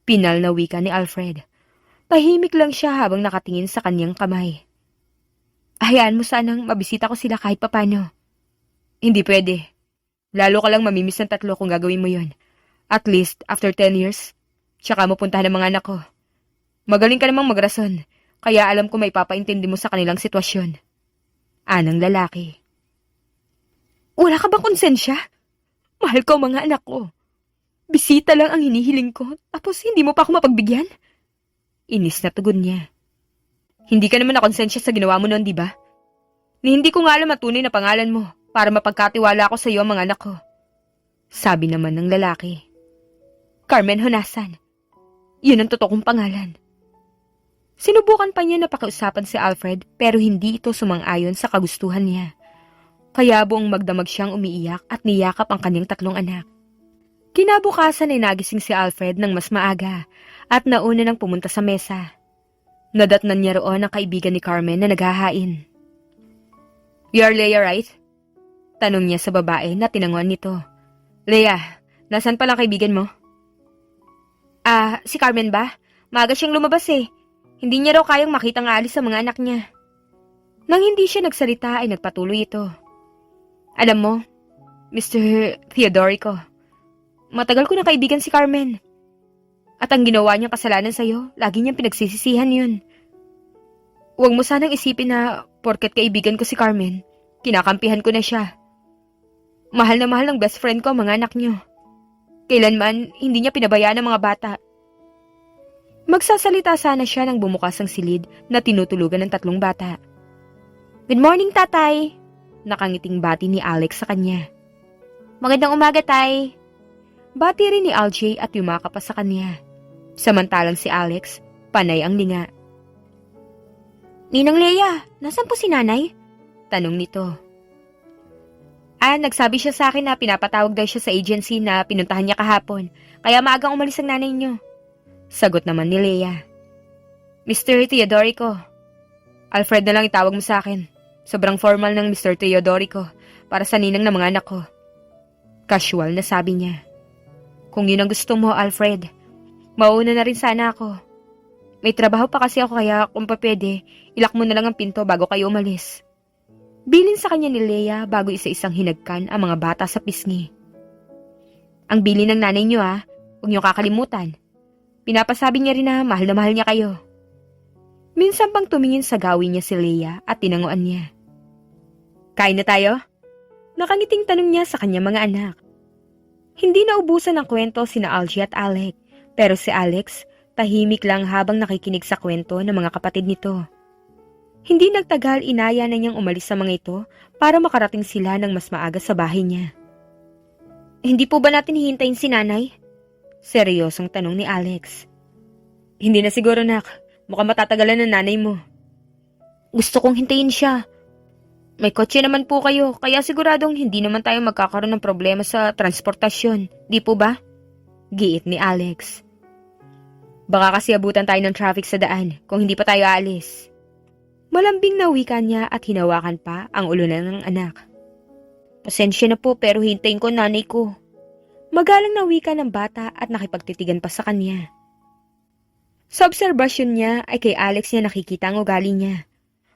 A: Pinal na wika ni Alfred. Tahimik lang siya habang nakatingin sa kanyang kamay. Hayaan mo sanang mabisita ko sila kahit papano. Hindi pwede. Lalo ka lang mamimiss ng tatlo kung gagawin mo yon. At least, after 10 years, tsaka mo puntahan ang mga anak ko. Magaling ka namang magrason, kaya alam ko may papaintindi mo sa kanilang sitwasyon. Anang lalaki. Wala ka bang konsensya? Mahal ko ang mga anak ko. Bisita lang ang hinihiling ko, tapos hindi mo pa ako mapagbigyan? Inis na tugon niya. Hindi ka naman nakonsensya sa ginawa mo noon, di ba? Ni hindi ko nga alam ang tunay na pangalan mo para mapagkatiwala ako sa iyo ang mga anak ko. Sabi naman ng lalaki. Carmen Honasan. Yun ang totoong pangalan. Sinubukan pa niya na pakiusapan si Alfred pero hindi ito sumang-ayon sa kagustuhan niya. Kaya buong magdamag siyang umiiyak at niyakap ang kanyang tatlong anak. Kinabukasan ay nagising si Alfred ng mas maaga at nauna nang pumunta sa mesa. Nadatnan niya roon ang kaibigan ni Carmen na naghahain. You're Leia, right? Tanong niya sa babae na tinanguan nito. Leia, nasan pala kaibigan mo? Si Carmen ba? Maaga siyang lumabas eh. Hindi niya raw kayang makitang aalis sa mga anak niya. Nang hindi siya nagsalita ay nagpatuloy ito. Alam mo, Mr. Teodorico, matagal ko na kaibigan si Carmen. At ang ginawa niyang kasalanan sa'yo, lagi niyang pinagsisisihan yun. Huwag mo sanang isipin na porket kaibigan ko si Carmen, kinakampihan ko na siya. Mahal na mahal ng best friend ko ang mga anak niyo. Kailanman, hindi niya pinabayaan ang mga bata. Magsasalita sana siya nang bumukas ang silid na tinutulugan ng 3 bata. "Good morning, tatay!" Nakangiting bati ni Alex sa kanya. "Magandang umaga, tay!" Bati rin ni LJ at yumakap pa sa kanya. Samantalang si Alex, panay ang linga. "Ninang Leia, nasan po si nanay?" Tanong nito. Nagsabi siya sa akin na pinapatawag daw siya sa agency na pinuntahan niya kahapon, kaya maagang umalis ang nanay niyo. Sagot naman ni Leia. "Mr. Teodorico. Alfred na lang itawag mo sa akin. Sobrang formal ng Mr. Teodorico para sa ninang ng mga anak ko." Casual na sabi niya. "Kung yun ang gusto mo, Alfred, mauna na rin sana ako. May trabaho pa kasi ako kaya kung pa pwede, ilak mo na lang ang pinto bago kayo umalis." Bilin sa kanya ni Leia bago isa-isang hinagkan ang mga bata sa pisngi. "Ang bilin ng nanay niyo huwag niyo kakalimutan. Pinapasabi niya rin na mahal niya kayo." Minsan pang tumingin sa gawin niya si Leia at tinanguan niya. "Kain na tayo?" Nakangiting tanong niya sa kanyang mga anak. Hindi naubusan ng kwento sina Algie at Alec, pero si Alex tahimik lang habang nakikinig sa kwento ng mga kapatid nito. Hindi nagtagal inaya na niyang umalis sa mga ito para makarating sila ng mas maaga sa bahay niya. "Hindi po ba natin hihintayin si nanay?" Seryosong tanong ni Alex. "Hindi na siguro, nak. Mukhang matatagalan ng nanay mo." "Gusto kong hintayin siya. May kotse naman po kayo, kaya siguradong hindi naman tayo magkakaroon ng problema sa transportasyon, di po ba?" Giit ni Alex. "Baka kasi abutan tayo ng traffic sa daan kung hindi pa tayo aalis." Malambing na wika niya at hinawakan pa ang ulo ng anak. "Pasensya na po pero hintayin ko nanay ko." Magalang na wika ng bata at nakipagtitigan pa sa kanya. Sa obserbasyon niya ay kay Alex niya nakikita ang ugali niya.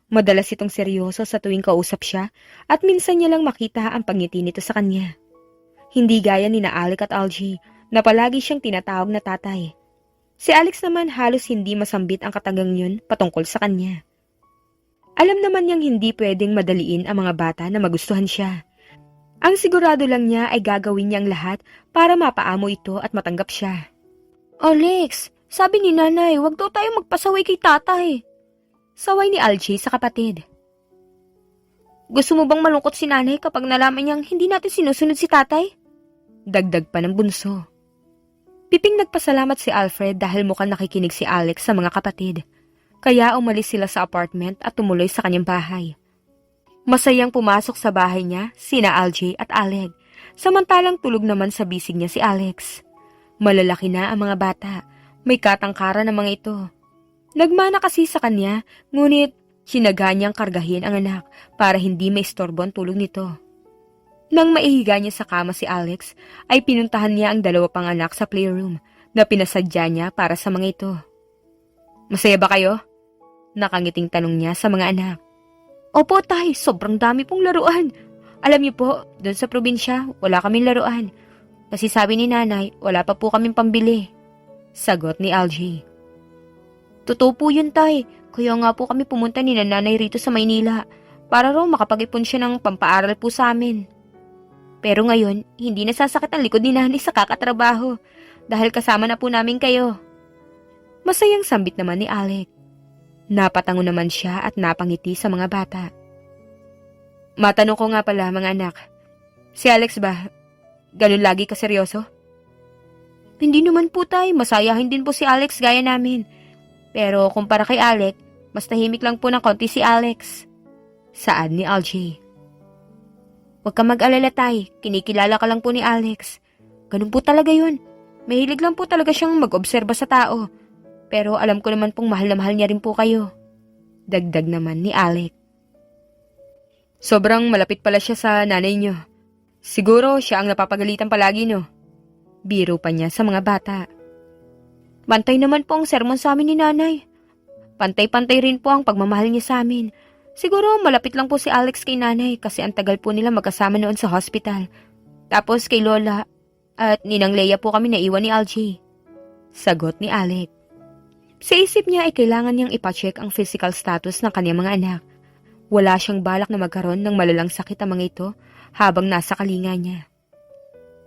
A: Madalas itong seryoso sa tuwing kausap siya at minsan niya lang makita ang pangiti nito sa kanya. Hindi gaya ni na Alec at Algie na palagi siyang tinatawag na tatay. Si Alex naman halos hindi masambit ang katagang yun patungkol sa kanya. Alam naman niyang hindi pwedeng madaliin ang mga bata na magustuhan siya. Ang sigurado lang niya ay gagawin niya ang lahat para mapaamo ito at matanggap siya. "Alex, sabi ni nanay, wag daw tayo magpasaway kay tatay." Saway ni Algie sa kapatid. "Gusto mo bang malungkot si nanay kapag nalaman niyang hindi natin sinusunod si tatay?" Dagdag pa ng bunso. Piping nagpasalamat si Alfred dahil mukhang nakikinig si Alex sa mga kapatid. Kaya umalis sila sa apartment at tumuloy sa kanyang bahay. Masayang pumasok sa bahay niya sina Algie at Alec, samantalang tulog naman sa bisig niya si Alex. Malalaki na ang mga bata, may katangkaran ng mga ito. Nagmana kasi sa kanya, ngunit sinaga niyang kargahin ang anak para hindi maistorbo ang tulog nito. Nang maihiga niya sa kama si Alex, ay pinuntahan niya ang 2 pang anak sa playroom na pinasadya niya para sa mga ito. "Masaya ba kayo?" Nakangiting tanong niya sa mga anak. "Opo, tay, sobrang dami pong laruan. Alam niyo po, doon sa probinsya, wala kaming laruan. Kasi sabi ni nanay, wala pa po kaming pambili." Sagot ni Algie. "Totoo po yun, tay. Kaya nga po kami pumunta ni nanay rito sa Maynila para raw makapag-ipon siya ng pampaaral po sa amin. Pero ngayon, hindi nasasakit ang likod ni nanay sa kakatrabaho dahil kasama na po namin kayo." Masayang sambit naman ni Alec. Napatango naman siya at napangiti sa mga bata. "Matanong ko nga pala, mga anak, si Alex ba, ganun lagi kaseryoso?" "Hindi naman po, tay. Masayahin din po si Alex gaya namin. Pero kumpara kay Alec, mas tahimik lang po ng konti si Alex." Saad ni Algie. "Huwag ka mag-alala, tay. Kinikilala ka lang po ni Alex. Ganun po talaga yun. Mahilig lang po talaga siyang mag-obserba sa tao. Pero alam ko naman pong mahal na mahal niya rin po kayo." Dagdag naman ni Alec. "Sobrang malapit pala siya sa nanay niyo. Siguro siya ang napapagalitan palagi, no?" Biro pa niya sa mga bata. "Pantay naman po ang sermon sa amin ni nanay. Pantay-pantay rin po ang pagmamahal niya sa amin. Siguro malapit lang po si Alex kay nanay kasi ang tagal po nila magkasama noon sa hospital. Tapos kay Lola at Ninang Leia po kami naiwan ni Algie." Sagot ni Alec. Sa isip niya ay kailangan niyang ipacheck ang physical status ng kanyang mga anak. Wala siyang balak na magkaroon ng malalang sakit ang mga ito habang nasa kalinga niya.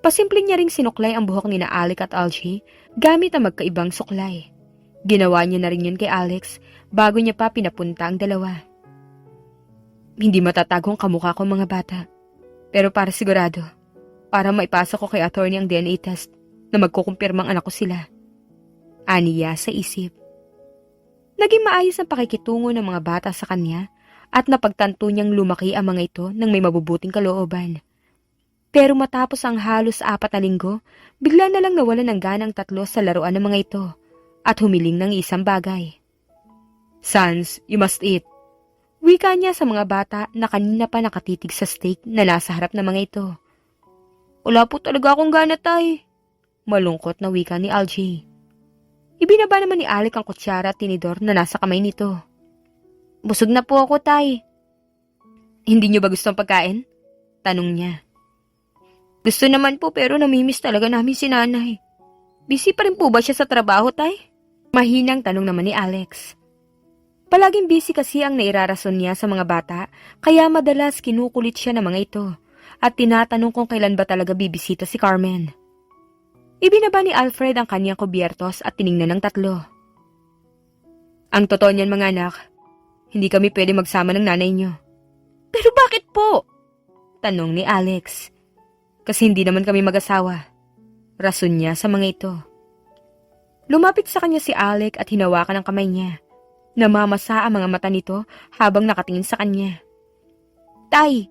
A: Pasimple niya ring sinuklay ang buhok ni na Alec at Algie gamit ang magkaibang suklay. Ginawa niya na rin yun kay Alex bago niya pa pinapunta ang dalawa. Hindi matatagong kamukha ko mga bata. Pero para sigurado, para maipasa ko kay attorney ang DNA test na magkukumpirmang anak ko sila. Aniya sa isip. Naging maayos ang pakikitungo ng mga bata sa kanya at napagtanto niyang lumaki ang mga ito ng may mabubuting kalooban. Pero matapos ang halos 4 na linggo, bigla na lang nawalan ng gana ang tatlo sa laruan ng mga ito at humiling ng isang bagay. "Sons, you must eat." Wika niya sa mga bata na kanina pa nakatitig sa steak na nasa harap ng mga ito. "Wala po talaga akong gana, tay." Malungkot na wika ni Algie. Ibinaba naman ni Alec ang kutsara at tinidor na nasa kamay nito. "Busog na po ako, tay." "Hindi niyo ba gusto ang pagkain?" Tanong niya. "Gusto naman po pero namimiss talaga namin si nanay." "Busy pa rin po ba siya sa trabaho, tay?" Mahinang tanong naman ni Alex. Palaging busy kasi ang nairarason niya sa mga bata, kaya madalas kinukulit siya ng mga ito at tinatanong kung kailan ba talaga bibisita si Carmen. Ibinaba ni Alfred ang kanyang kubyertos at tiningnan ng tatlo. "Ang totoo niyan mga anak, hindi kami pwede magsama ng nanay niyo." "Pero bakit po?" Tanong ni Alex. "Kasi hindi naman kami mag-asawa." Rason niya sa mga ito. Lumapit sa kanya si Alec at hinawakan ang kamay niya. Namamasa ang mga mata nito habang nakatingin sa kanya. "Tay,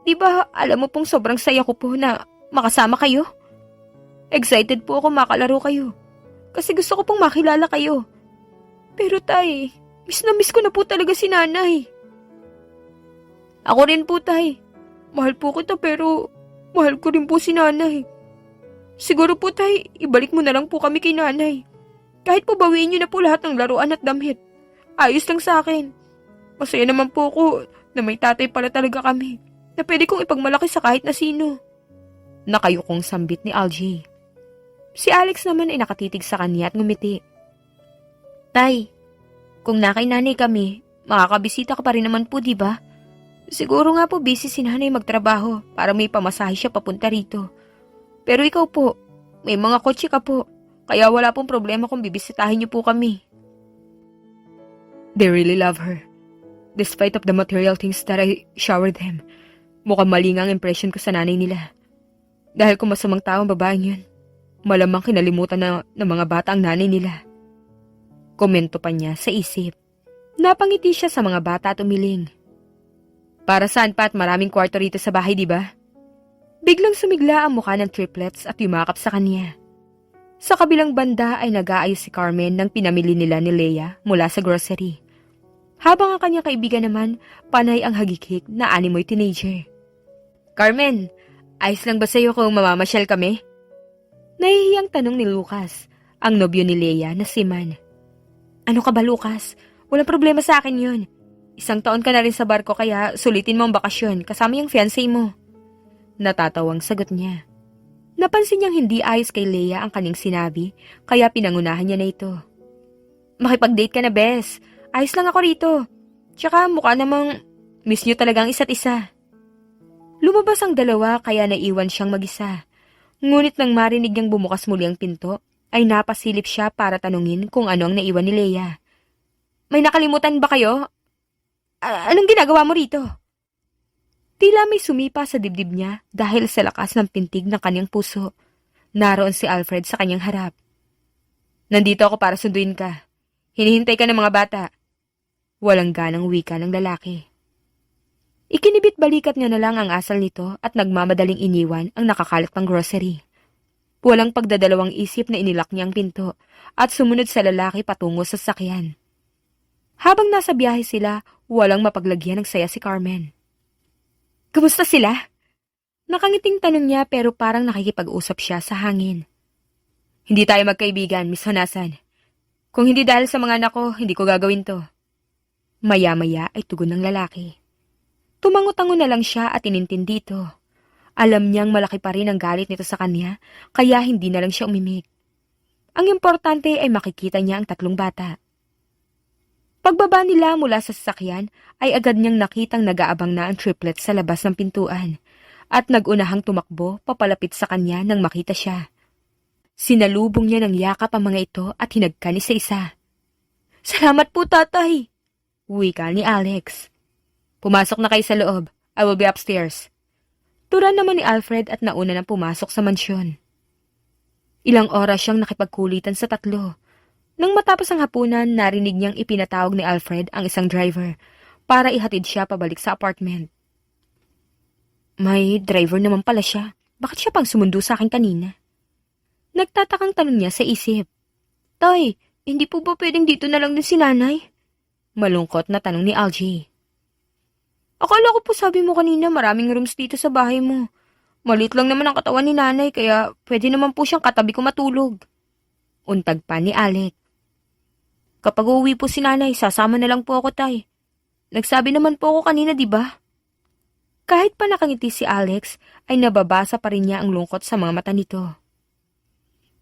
A: di ba alam mo pong sobrang saya ko po na makasama kayo? Excited po ako makalaro kayo kasi gusto ko pong makilala kayo. Pero tay, miss na miss ko na po talaga si nanay." "Ako rin po, tay. Mahal po kita pero mahal ko rin po si nanay. Siguro po, tay, ibalik mo na lang po kami kay nanay. Kahit po bawiin niyo na po lahat ng laruan at damit. Ayos lang sa akin. Masaya naman po ako na may tatay pala talaga kami na pwede kong ipagmalaki sa kahit na sino." Nakayukong sambit ni Algie. Si Alex naman ay nakatitig sa kanya at ngumiti. "Tay, kung nakay-nanay kami, makakabisita ka pa rin naman po, di ba? Siguro nga po busy si nanay magtrabaho para may pamasahe siya papunta rito. Pero ikaw po, may mga kotse ka po, kaya wala pong problema kung bibisitahin niyo po kami." They really love her. Despite of the material things that I showered them, mukhang mali nga ang impression ko sa nanay nila. Dahil kung masamang tao ang babaeng yun, malamang kinalimutan na ng mga bata ang nanay nila. Komento pa niya sa isip. Napangiti siya sa mga bata at umiling. "Para saan pa at maraming kwarto rito sa bahay, di ba?" Biglang sumigla ang mukha ng triplets at yumakap sa kanya. Sa kabilang banda ay nag-aayos si Carmen ng pinamili nila ni Leia mula sa grocery. Habang ang kanyang kaibigan naman, panay ang hagikik na animoy teenager. "Carmen, ayos lang ba sa'yo kung mamamasyal kami?" Nahihiyang tanong ni Lucas, ang nobyo ni Leia na si Man. "Ano ka ba, Lucas? Walang problema sa akin yun. 1 taon ka na rin sa barko kaya sulitin mo ang bakasyon kasama yung fiancé mo." Natatawang sagot niya. Napansin niyang hindi ayos kay Leia ang kanyang sinabi, kaya pinangunahan niya na ito. "Makipag-date ka na, bes. Ayos lang ako rito. Tsaka mukha namang miss niyo talaga ang isa't isa." Lumabas ang dalawa kaya naiwan siyang mag-isa. Ngunit nang marinig niyang bumukas muli ang pinto, ay napasilip siya para tanungin kung ano ang naiwan ni Leia. "May nakalimutan ba kayo? Anong ginagawa mo rito?" Tila may sumipa sa dibdib niya dahil sa lakas ng pintig ng kanyang puso. Naroon si Alfred sa kanyang harap. "Nandito ako para sunduin ka. Hinihintay ka ng mga bata." Walang ganang wika ng lalaki. Ikinibit balikat niya na lang ang asal nito at nagmamadaling iniwan ang nakakalat ng grocery. Walang pagdadalawang isip na inilak niya ang pinto at sumunod sa lalaki patungo sa sasakyan. Habang nasa biyahe sila, walang mapaglagyan ng saya si Carmen. "Kumusta sila?" Nakangiting tanong niya pero parang nakikipag-usap siya sa hangin. "Hindi tayo magkaibigan, Miss Honasan. Kung hindi dahil sa mga anak ko, hindi ko gagawin to." Maya-maya ay tugon ng lalaki. Tumango-tango na lang siya at inintindi ito. Alam niyang malaki pa rin ang galit nito sa kanya, kaya hindi na lang siya umimik. Ang importante ay makikita niya ang 3 bata. Pagbaba nila mula sa sasakyan, ay agad niyang nakitang nag-aabang na ang triplets sa labas ng pintuan, at nag-unahang tumakbo papalapit sa kanya nang makita siya. Sinalubong niya ng yakap ang mga ito at hinagkan isa-isa. Salamat po, tatay! Wika ni Alex. Pumasok na kayo sa loob. I will be upstairs. Tura naman ni Alfred at nauna nang pumasok sa mansyon. Ilang oras siyang nakipagkulitan sa tatlo. Nang matapos ang hapunan, narinig niyang ipinatawag ni Alfred ang isang driver para ihatid siya pabalik sa apartment. May driver naman pala siya. Bakit siya pang sumundo sa akin kanina? Nagtatakang tanong niya sa isip. Tay, hindi po ba pwedeng dito na lang din si nanay? Malungkot na tanong ni Algie. Akala ko po sabi mo kanina maraming rooms dito sa bahay mo. Maliit lang naman ang katawan ni nanay kaya pwede naman po siyang katabi ko matulog. Untag pa ni Alec. Kapag uuwi po si nanay, sasama na lang po ako, tay. Nagsabi naman po ako kanina, di ba? Kahit pa nakangiti si Alex, ay nababasa pa rin niya ang lungkot sa mga mata nito.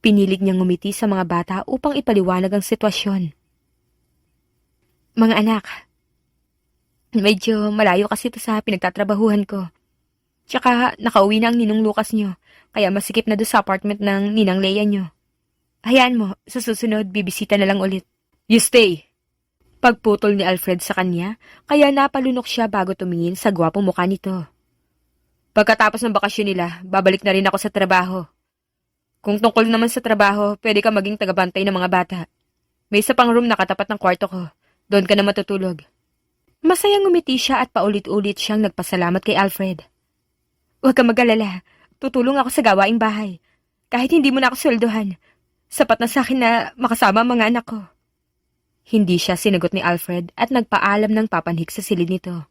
A: Pinilit niyang ngumiti sa mga bata upang ipaliwanag ang sitwasyon. Mga anak, medyo malayo kasi ito sa pinagtatrabahuhan ko. Tsaka nakauwi na ang ninong Lucas nyo, kaya masikip na doon sa apartment ng ninang Leia nyo. Hayaan mo, sa susunod bibisita na lang ulit. You stay! Pagputol ni Alfred sa kanya, kaya napalunok siya bago tumingin sa gwapong mukha nito. Pagkatapos ng bakasyon nila, babalik na rin ako sa trabaho. Kung tungkol naman sa trabaho, pwede ka maging tagabantay ng mga bata. May isa pang room na katapat ng kwarto ko. Doon ka na matutulog. Masayang ngumiti siya at paulit-ulit siyang nagpasalamat kay Alfred. Huwag ka mag-alala. Tutulong ako sa gawaing bahay. Kahit hindi mo na ako sweldohan. Sapat na sa akin na makasama ang mga anak ko. Hindi siya sinagot ni Alfred at nagpaalam ng papanhik sa silid nito.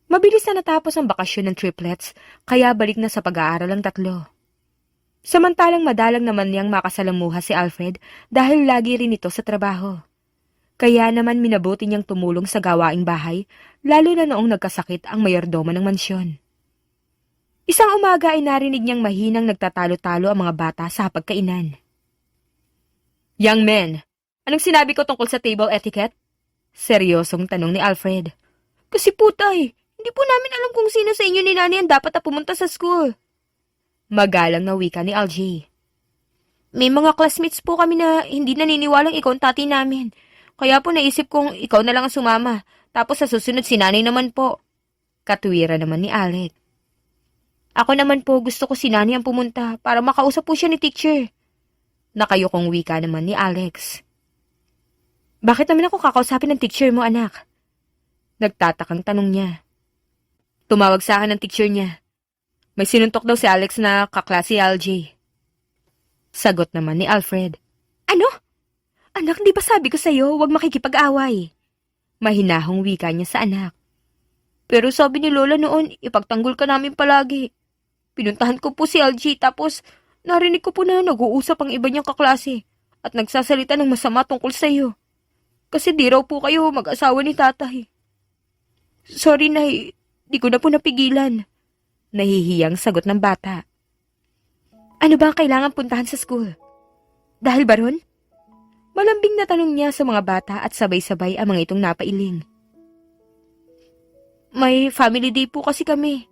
A: Mabilis na natapos ang bakasyon ng triplets, kaya balik na sa pag-aaral ang tatlo. Samantalang madalang naman niyang makasalamuha si Alfred dahil lagi rin ito sa trabaho. Kaya naman minabuti niyang tumulong sa gawaing bahay, lalo na noong nagkasakit ang mayordoma ng mansyon. Isang umaga ay narinig niyang mahinang nagtatalo-talo ang mga bata sa hapagkainan. Young men, anong sinabi ko tungkol sa table etiquette? Seryosong tanong ni Alfred. Kasi po, tay, hindi po namin alam kung sino sa inyo ni nanay ang dapat na pumunta sa school. Magalang na wika ni Algie. May mga classmates po kami na hindi naniniwalang ikaw ang tati namin. Kaya po naisip kong ikaw na lang ang sumama, tapos sa susunod si nanay naman po. Katuwira naman ni Alec. Ako naman po gusto ko si nanay ang pumunta para makausap po siya ni teacher. Nakayokong wika naman ni Alex. Bakit naman ako kakausapin ng teacher mo, anak? Nagtatakang tanong niya. Tumawag sa akin ng teacher niya. May sinuntok daw si Alex na kaklase Algie. Sagot naman ni Alfred. Ano? Anak, di ba sabi ko sa'yo, huwag makikipag-away? Mahinahong wika niya sa anak. Pero sabi ni Lola noon, ipagtanggol ka namin palagi. Pinuntahan ko po si Algie tapos narinig ko po na nag-uusap ang iba niyang kaklase at nagsasalita ng masama tungkol sa'yo. Kasi di raw po kayo mag-asawa ni tatay. Sorry, Nay, di ko na po napigilan. Nahihiyang sagot ng bata. Ano ba ang kailangan puntahan sa school? Dahil ba ron? Malambing na tanong niya sa mga bata at sabay-sabay ang mga itong napailing. May family day po kasi kami.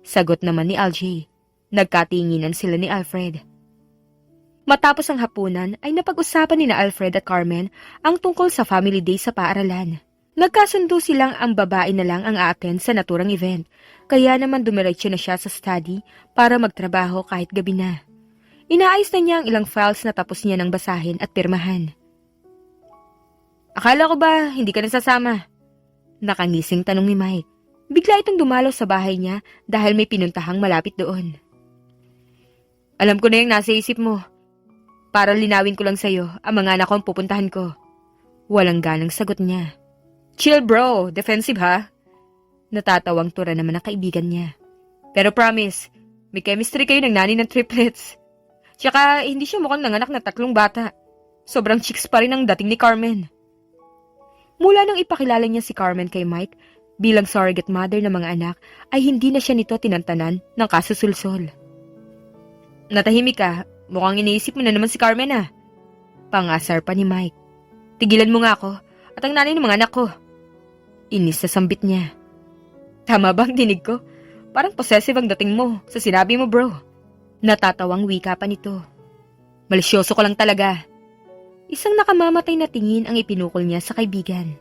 A: Sagot naman ni Algie. Nagkatinginan sila ni Alfred. Matapos ang hapunan ay napag-usapan ni na Alfred at Carmen ang tungkol sa family day sa paaralan. Nagkasundo silang ang babae na lang ang a-attend sa naturang event, kaya naman dumiretso na siya sa study para magtrabaho kahit gabi na. Inaayos na niya ang ilang files na tapos niya ng basahin at pirmahan. Akala ko ba hindi ka nasasama? Nakangising tanong ni Mike. Bigla itong dumalaw sa bahay niya dahil may pinuntahang malapit doon. Alam ko na yung nasa isip mo. Para linawin ko lang sa'yo ang mga anak ko ang pupuntahan ko. Walang ganang sagot niya. Chill bro, defensive ha? Natatawang tura naman ang kaibigan niya. Pero promise, may chemistry kayo ng nani ng triplets. Tsaka hindi siya mukhang nanganak na 3 bata. Sobrang chicks pa rin ang dating ni Carmen. Mula nang ipakilala niya si Carmen kay Mike, bilang surrogate mother ng mga anak, ay hindi na siya nito tinantanan ng kasusulsol. Natahimik ka, mukhang iniisip mo na naman si Carmen ah. Pangasar pa ni Mike. Tigilan mo nga ako at ang nanay ng mga anak ko. Inis na sambit niya. Tama ba ang dinig ko? Parang possessive ang dating mo sa sinabi mo bro. Natatawang wika pa nito. Malisyoso ko lang talaga. Isang nakamamatay na tingin ang ipinukol niya sa kaibigan.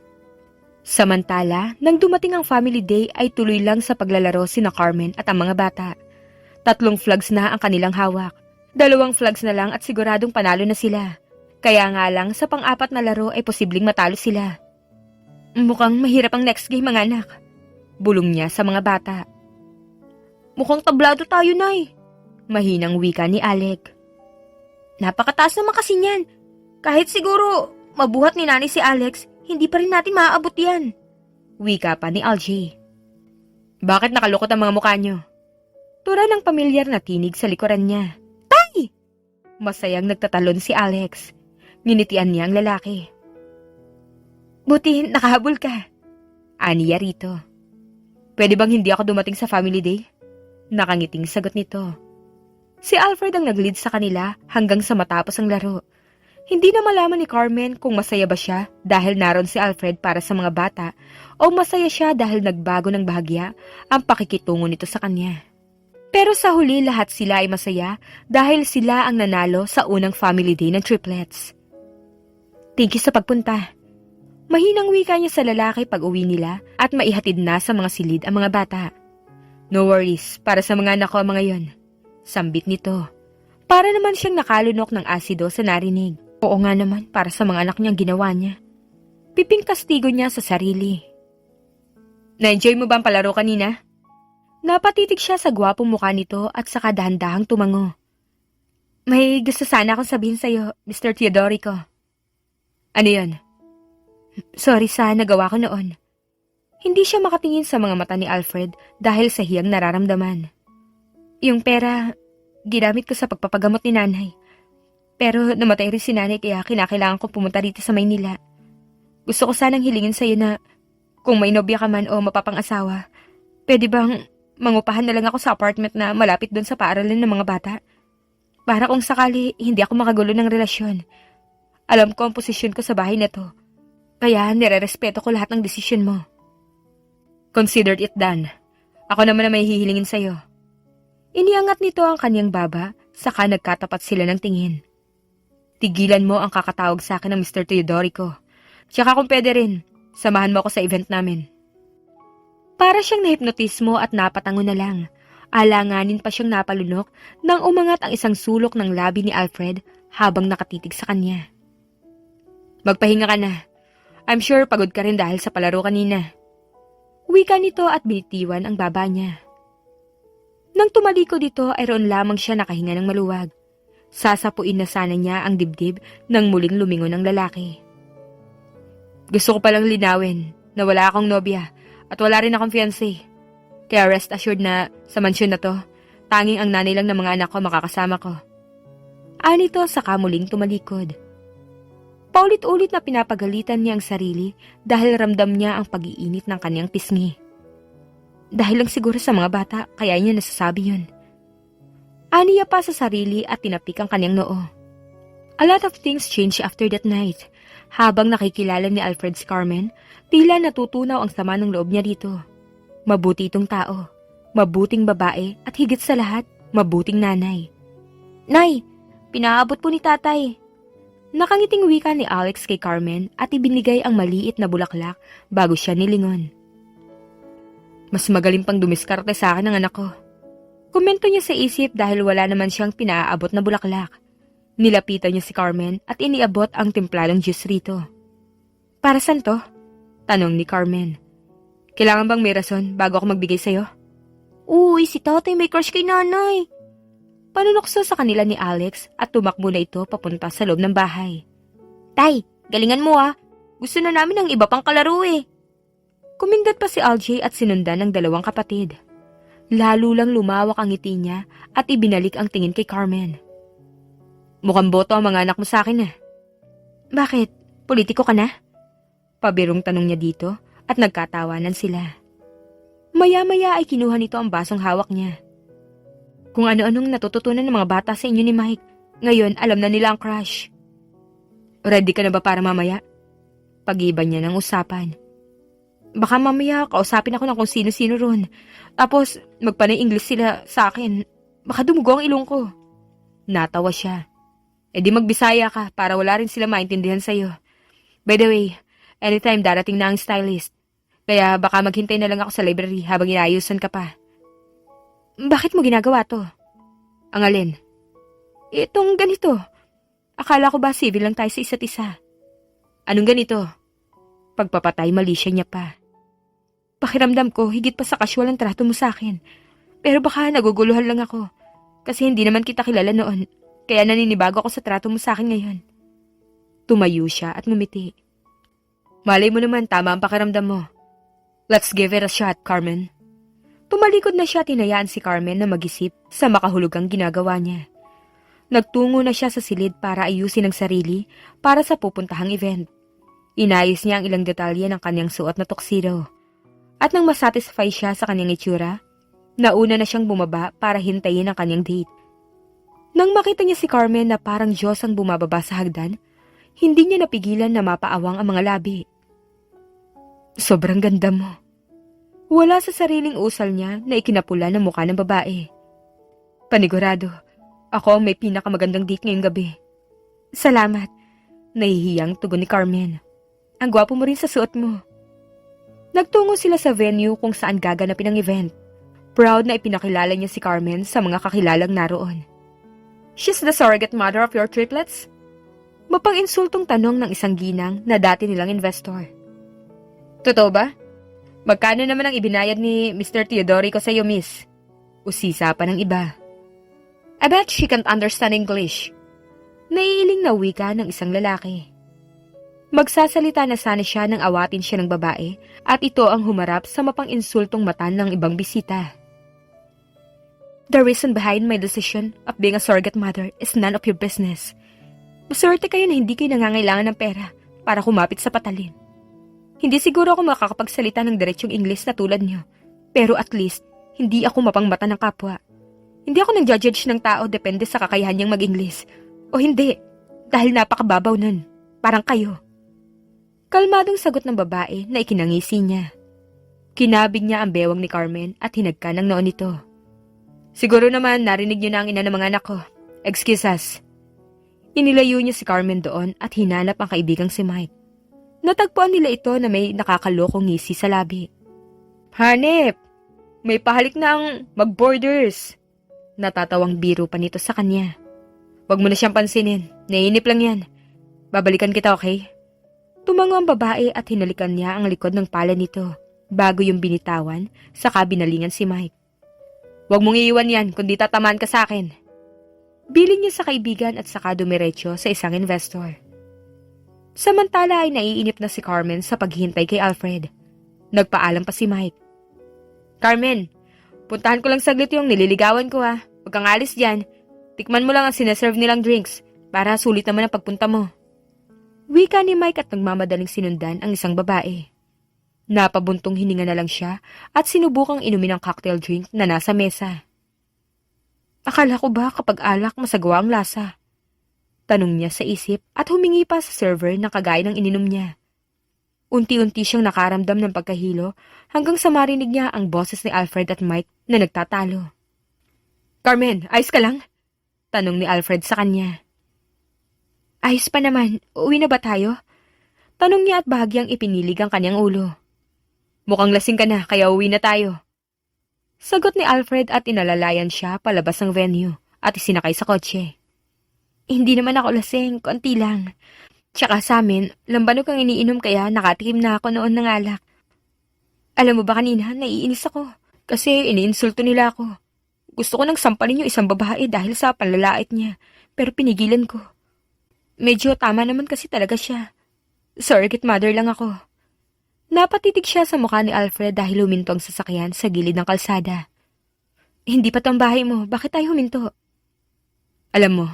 A: Samantala, nang dumating ang family day ay tuloy lang sa paglalaro sina Carmen at ang mga bata. 3 flags na ang kanilang hawak. 2 flags na lang at siguradong panalo na sila. Kaya nga lang sa pang-4 na laro ay posibleng matalo sila. Mukhang mahirap ang next game mga anak. Bulong niya sa mga bata. Mukhang tablado tayo, Nay. Mahinang wika ni Alec. Napakataas naman kasi niyan. Kahit siguro mabuhat ni Nanay si Alex, hindi pa rin natin maaabot yan. Wika pa ni Algie. Bakit nakalukot ang mga mukha niyo? Tura ng pamilyar na tinig sa likuran niya. Tay! Masayang nagtatalon si Alex. Ninitian niya ang lalaki. Buti nakahabol ka. Aniya rito. Pwede bang hindi ako dumating sa family day? Nakangiting sagot nito. Si Alfred ang nag-lead sa kanila hanggang sa matapos ang laro. Hindi na malaman ni Carmen kung masaya ba siya dahil naroon si Alfred para sa mga bata o masaya siya dahil nagbago ng bahagya ang pakikitungo nito sa kanya. Pero sa huli lahat sila ay masaya dahil sila ang nanalo sa unang family day ng triplets. Thank you sa pagpunta. Mahinang wika niya sa lalaki pag uwi nila at maihatid na sa mga silid ang mga bata. No worries, para sa mga anak ko ang mga yon. Sambit nito. Para naman siyang nakalunok ng asido sa narinig. Oo nga naman, para sa mga anak niyang ginawa niya. Piping kastigo niya sa sarili. Na-enjoy mo ba ang palaro kanina? Napatitig siya sa gwapong mukha nito at saka dahan-dahang tumango. May gusto sana akong sabihin sa'yo, Mr. Teodorico. Ano yun? Sorry sa nagawa ko noon. Hindi siya makatingin sa mga mata ni Alfred dahil sa hiyang nararamdaman. Yung pera, ginamit ko sa pagpapagamot ni nanay. Pero namatay rin si nanay kaya kinakailangan ko pumunta rito sa Maynila. Gusto ko sanang hilingin sa'yo na kung may nobya ka man o mapapang-asawa, pwede bang mangupahan na lang ako sa apartment na malapit doon sa paaralan ng mga bata? Para kung sakali hindi ako makagulo ng relasyon. Alam ko ang posisyon ko sa bahay na to. Kaya nire-respeto ko lahat ng desisyon mo. Considered it done. Ako naman na may hihilingin sa'yo. Iniangat nito ang kanyang baba, saka nagkatapat sila ng tingin. Tigilan mo ang kakatawag sa akin ng Mr. Teodorico. Tsaka kung pwede rin, samahan mo ako sa event namin. Para siyang nahipnotismo at napatango na lang. Alanganin pa siyang napalunok nang umangat ang isang sulok ng labi ni Alfred habang nakatitig sa kanya. Magpahinga ka na. I'm sure pagod ka rin dahil sa palaro kanina. Wika nito at binitiwan ang baba niya. Nang tumaliko dito ay roon lamang siya nakahinga ng maluwag. Sasapuin na sana niya ang dibdib nang muling lumingon ang lalaki. Gusto ko palang linawin na wala akong nobya at wala rin akong fiancé. Kaya rest assured na sa mansyon na to, tanging ang nanay lang ng mga anak ko makakasama ko. Anito saka muling tumalikod. Paulit-ulit na pinapagalitan niya ang sarili dahil ramdam niya ang pag-iinit ng kanyang pisngi. Dahil lang siguro sa mga bata, kaya niya nasasabi yun. Aniya pa sa sarili at tinapik ang kanyang noo. A lot of things changed after that night. Habang nakikilala ni Alfred si Carmen, tila natutunaw ang sama ng loob niya dito. Mabuti itong tao, mabuting babae at higit sa lahat, mabuting nanay. Nay, pinaabot po ni tatay. Nakangiting wika ni Alex kay Carmen at ibinigay ang maliit na bulaklak bago siya nilingon. Mas magaling pang dumiskarte sa akin ang anak ko. Komento niya sa isip dahil wala naman siyang pinaaabot na bulaklak. Nilapitan niya si Carmen at iniabot ang timpladong juice rito. Para saan to? Tanong ni Carmen. Kailangan bang may rason bago ako magbigay sa'yo? Uy, si tatay may crush kay nanay. Panunokso sa kanila ni Alex at tumakbo na ito papunta sa loob ng bahay. Tay, galingan mo ah. Gusto na namin ng iba pang kalaro eh. Kumindat pa si Algie at sinundan ng 2 kapatid. Lalo lang lumawak ang ngiti niya at ibinalik ang tingin kay Carmen. Mukhang boto ang mga anak mo sa akin ah. Bakit? Politiko ka na? Pabirong tanong niya dito at nagkatawanan sila. Maya-maya ay kinuha nito ang basong hawak niya. Kung ano-anong natututunan ng mga bata sa inyo ni Mike, ngayon alam na nila ang crush. Ready ka na ba para mamaya? Pag-iba niya ng usapan. Baka mamaya kausapin ako ng kung sino-sino ron. Tapos magpanay English sila sa akin. Baka dumugo ang ilong ko. Natawa siya. E di magbisaya ka para wala rin sila maintindihan sa'yo. By the way, anytime darating na ang stylist. Kaya baka maghintay na lang ako sa library habang inaayusan ka pa. Bakit mo ginagawa to? Ang alin? Itong ganito. Akala ko ba civil lang tayo sa isa't isa? Anong ganito? Pagpapatay mali siya niya pa. Pakiramdam ko, higit pa sa casual ang trato mo sa akin. Pero baka naguguluhan lang ako. Kasi hindi naman kita kilala noon. Kaya naninibago ako sa trato mo sa akin ngayon. Tumayo siya at ngumiti. Malay mo naman, tama ang pakiramdam mo. Let's give it a shot, Carmen. Tumalikod na siya at hinayaan si Carmen na mag-isip sa makahulugang ginagawa niya. Nagtungo na siya sa silid para ayusin ang sarili para sa pupuntahang event. Inayos niya ang ilang detalye ng kanyang suot na tuxedo. At nang masatisfy siya sa kanyang itsura, nauna na siyang bumaba para hintayin ang kanyang date. Nang makita niya si Carmen na parang Diyos ang bumababa sa hagdan, hindi niya napigilan na mapaawang ang mga labi. Sobrang ganda mo. Wala sa sariling usal niya na ikinapula ng mukha ng babae. Panigurado, ako ang may pinakamagandang date ngayong gabi. Salamat. Nahihiyang tugon ni Carmen. Ang gwapo mo rin sa suot mo. Nagtungo sila sa venue kung saan gaganapin ang event. Proud na ipinakilala niya si Carmen sa mga kakilalang naroon. She's the surrogate mother of your triplets? Mapang-insultong tanong ng isang ginang na dati nilang investor. Totoo ba? Magkano naman ang ibinayad ni Mr. Teodorico sa iyo, miss? Usisa pa ng iba. I bet she can't understand English. Naiiling na wika ng isang lalaki. Magsasalita na sana siya nang awatin siya ng babae at ito ang humarap sa mapang-insultong mata ng ibang bisita. The reason behind my decision of being a surrogate mother is none of your business. Maswerte kayo na hindi kayo nangangailangan ng pera para kumapit sa patalin. Hindi siguro ako makakapagsalita ng diretsyong English na tulad niyo, pero at least hindi ako mapangbata ng kapwa. Hindi ako nang-judge ng tao depende sa kakayahan niyang mag-English. O hindi, dahil napakababaw nun. Parang kayo. Kalmadong sagot ng babae na ikinangisi niya. Kinabig niya ang bewang ni Carmen at hinagka ng noon nito. Siguro naman narinig niyo na ang ina ng mga anak ko. Excuse us. Inilayo niya si Carmen doon at hinanap ang kaibigang si Mike. Natagpuan nila ito na may nakakalokong ngisi sa labi. Hanep! May pahalik na ang mag-borders! Natatawang biro pa nito sa kanya. Huwag mo na siyang pansinin. Naiinip lang yan. Babalikan kita, okay? Tumango ang babae at hinalikan niya ang likod ng pala nito bago yung binitawan saka binalingan si Mike. Huwag mong iiwan yan kundi tatamaan ka sa akin. Biling niya sa kaibigan at saka dumiretso sa isang investor. Samantala ay naiinip na si Carmen sa paghihintay kay Alfred. Nagpaalam pa si Mike. Carmen, puntahan ko lang saglit yung nililigawan ko ha. Huwag kang alis dyan. Tikman mo lang ang sineserve nilang drinks para sulit naman ang pagpunta mo. Wika ni Mike at nagmamadaling sinundan ang isang babae. Napabuntong hininga na lang siya at sinubukang inumin ang cocktail drink na nasa mesa. Akala ko ba kapag alak masagawa ang lasa? Tanong niya sa isip at humingi pa sa server ng kagaya ng ininom niya. Unti-unti siyang nakaramdam ng pagkahilo hanggang sa marinig niya ang boses ni Alfred at Mike na nagtatalo. Carmen, ayos ka lang? Tanong ni Alfred sa kanya. Ayos pa naman, uwi na ba tayo? Tanong niya at bahagyang ipinilig ang kanyang ulo. Mukhang lasing ka na, kaya uwi na tayo. Sagot ni Alfred at inalalayan siya palabas ng venue at isinakay sa kotse. Hindi naman ako lasing, konti lang. Tsaka sa amin, lambanog ang iniinom kaya nakatikim na ako noon ng alak. Alam mo ba kanina, naiinis ako kasi iniinsulto nila ako. Gusto ko nang sampalin yung isang babae dahil sa panlalait niya, pero pinigilan ko. Medyo tama naman kasi talaga siya. Surrogate mother lang ako. Napatitig siya sa mukha ni Alfred dahil huminto ang sasakyan sa gilid ng kalsada. Hindi pa tong bahay mo, bakit tayo huminto? Alam mo,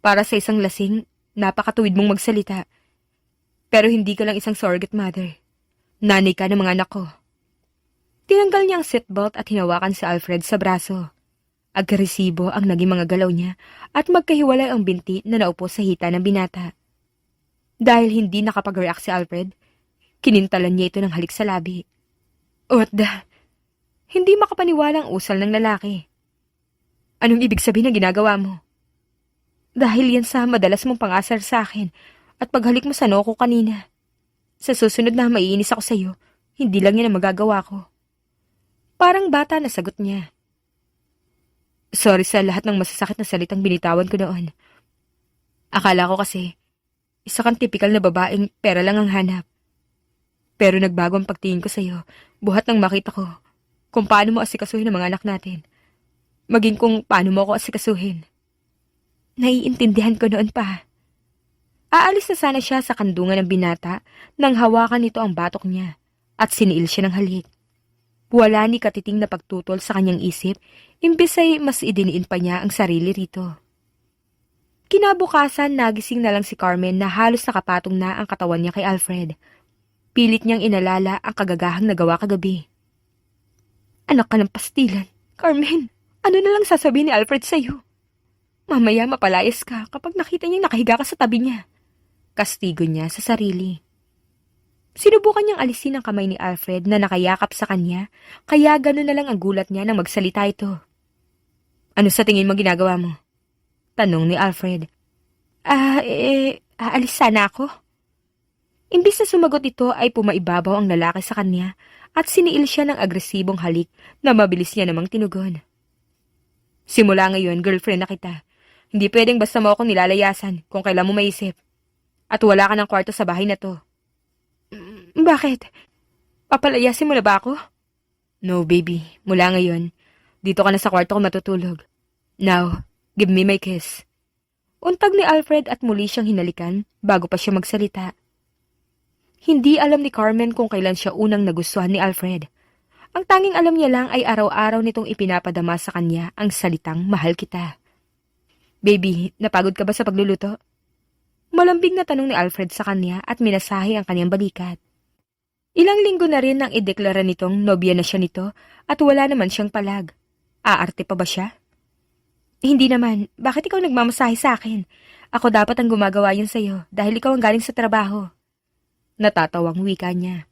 A: para sa isang lasing, napakatuwid mong magsalita. Pero hindi ka lang isang surrogate mother. Nanay ka ng mga anak ko. Tinanggal niya ang seatbelt at hinawakan si Alfred sa braso. Agresibo ang naging mga galaw niya at magkahiwalay ang binti na naupo sa hita ng binata. Dahil hindi nakapag-react si Alfred, kinintalan niya ito ng halik sa labi. What the? Hindi makapaniwala ang usal ng lalaki. Anong ibig sabihin ng ginagawa mo? Dahil yan sa madalas mong pangasar sa akin at paghalik mo sa noo ko kanina. Sa susunod na maiinis ako sa'yo, hindi lang yan ang magagawa ko. Parang bata na sagot niya. Sorry sa lahat ng masasakit na salitang binitawan ko noon. Akala ko kasi, isa kang tipikal na babaeng pera lang ang hanap. Pero nagbago ang pagtingin ko sa'yo, buhat nang makita ko kung paano mo asikasuhin ang mga anak natin. Maging kung paano mo ako asikasuhin. Naiintindihan ko noon pa. Aalis na sana siya sa kandungan ng binata nang hawakan nito ang batok niya at siniil siya ng halik. Wala ni katiting na pagtutol sa kanyang isip, imbes ay mas idiniin pa niya ang sarili rito. Kinabukasan, nagising na lang si Carmen na halos nakapatong na ang katawan niya kay Alfred. Pilit niyang inalala ang kagagahang nagawa kagabi. Anak ka ng pastilan, Carmen. Ano na lang sasabihin ni Alfred sa'yo? Mamaya mapalayas ka kapag nakita niyang nakahiga ka sa tabi niya. Kastigo niya sa sarili. Sinubukan niyang alisin ang kamay ni Alfred na nakayakap sa kanya, kaya gano'n na lang ang gulat niya nang magsalita ito. Ano sa tingin mo ginagawa mo? Tanong ni Alfred. Aalis sana ako. Imbis na sumagot ito ay pumaibabaw ang lalaki sa kanya at siniil siya ng agresibong halik na mabilis niya namang tinugon. Simula ngayon, girlfriend na kita. Hindi pwedeng basta mo akong nilalayasan kung kailan mo maisip. At wala ka ng kwarto sa bahay na to. Bakit? Papalayasin mo na ba ako? No, baby. Mula ngayon, dito ka na sa kwarto ko matutulog. Now, give me my kiss. Untag ni Alfred at muli siyang hinalikan bago pa siya magsalita. Hindi alam ni Carmen kung kailan siya unang nagustuhan ni Alfred. Ang tanging alam niya lang ay araw-araw nitong ipinapadama sa kanya ang salitang mahal kita. Baby, napagod ka ba sa pagluluto? Malambing na tanong ni Alfred sa kanya at minasahe ang kanyang balikat. Ilang linggo na rin nang ideklara nitong nobya na siya nito at wala naman siyang palag. Aarte pa ba siya? Hindi naman. Bakit ikaw nagmamasahe sa akin? Ako dapat ang gumagawa yun sa'yo dahil ikaw ang galing sa trabaho. Natatawang wika niya.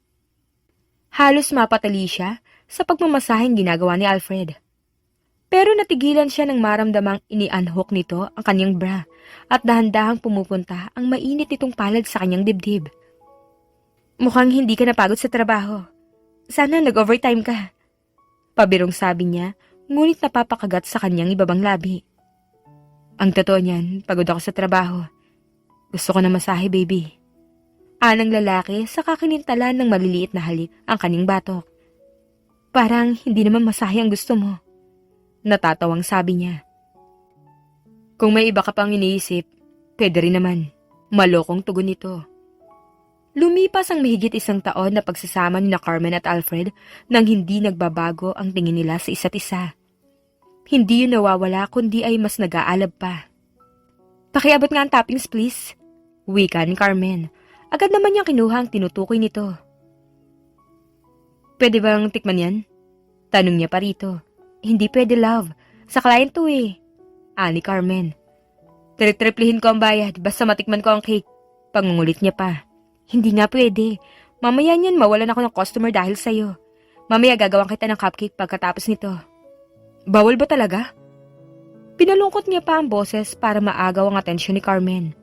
A: Halos mapatali siya sa pagmamasaheng ginagawa ni Alfred. Pero natigilan siya nang maramdamang inianhok nito ang kanyang bra at dahan-dahang pumupunta ang mainit nitong palad sa kanyang dibdib. Mukhang hindi ka napagod sa trabaho. Sana nag-overtime ka. Pabirong sabi niya, ngunit napapakagat sa kanyang ibabang labi. Ang totoo niyan, pagod ako sa trabaho. Gusto ko na masahe, baby. Anang lalaki sa kakinintalan ng maliliit na halik ang kanyang batok. Parang hindi naman masahe ang gusto mo. Natatawang sabi niya. Kung may iba ka pang iniisip, pwede rin naman. Malokong tugon nito. Lumipas ang mahigit 1 taon na pagsasama ni na Carmen at Alfred nang hindi nagbabago ang tingin nila sa isa't isa. Hindi yun nawawala kundi ay mas nag-aalab pa. Pakiabot nga ang toppings please. Wika ni Carmen. Agad naman niyang kinuha ang tinutukoy nito. Pwede bang tikman yan? Tanong niya pa rito. Hindi pwede, love. Sa client to eh. Ani Carmen. Triplihin ko ang bayad basta matikman ko ang cake. Pangungulit niya pa. Hindi nga pwede. Mamaya niyan mawalan ako ng customer dahil sa'yo. Mamaya gagawin kita ng cupcake pagkatapos nito. Bawal ba talaga? Pinalungkot niya pa ang boses para maagaw ang atensyon ni Carmen.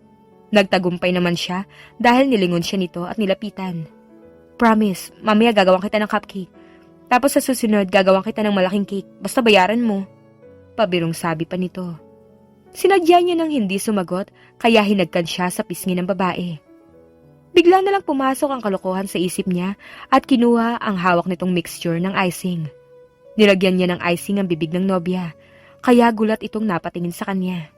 A: Nagtagumpay naman siya dahil nilingon siya nito at nilapitan. Promise, mamaya gagawin kita ng cupcake. Tapos sa susunod, gagawan kita ng malaking cake. Basta bayaran mo. Pabirong sabi pa nito. Sinadya niya nang hindi sumagot, kaya hinagkan siya sa pisngi ng babae. Bigla na lang pumasok ang kalokohan sa isip niya at kinuha ang hawak nitong mixture ng icing. Nilagyan niya ng icing ang bibig ng nobya, kaya gulat itong napatingin sa kanya.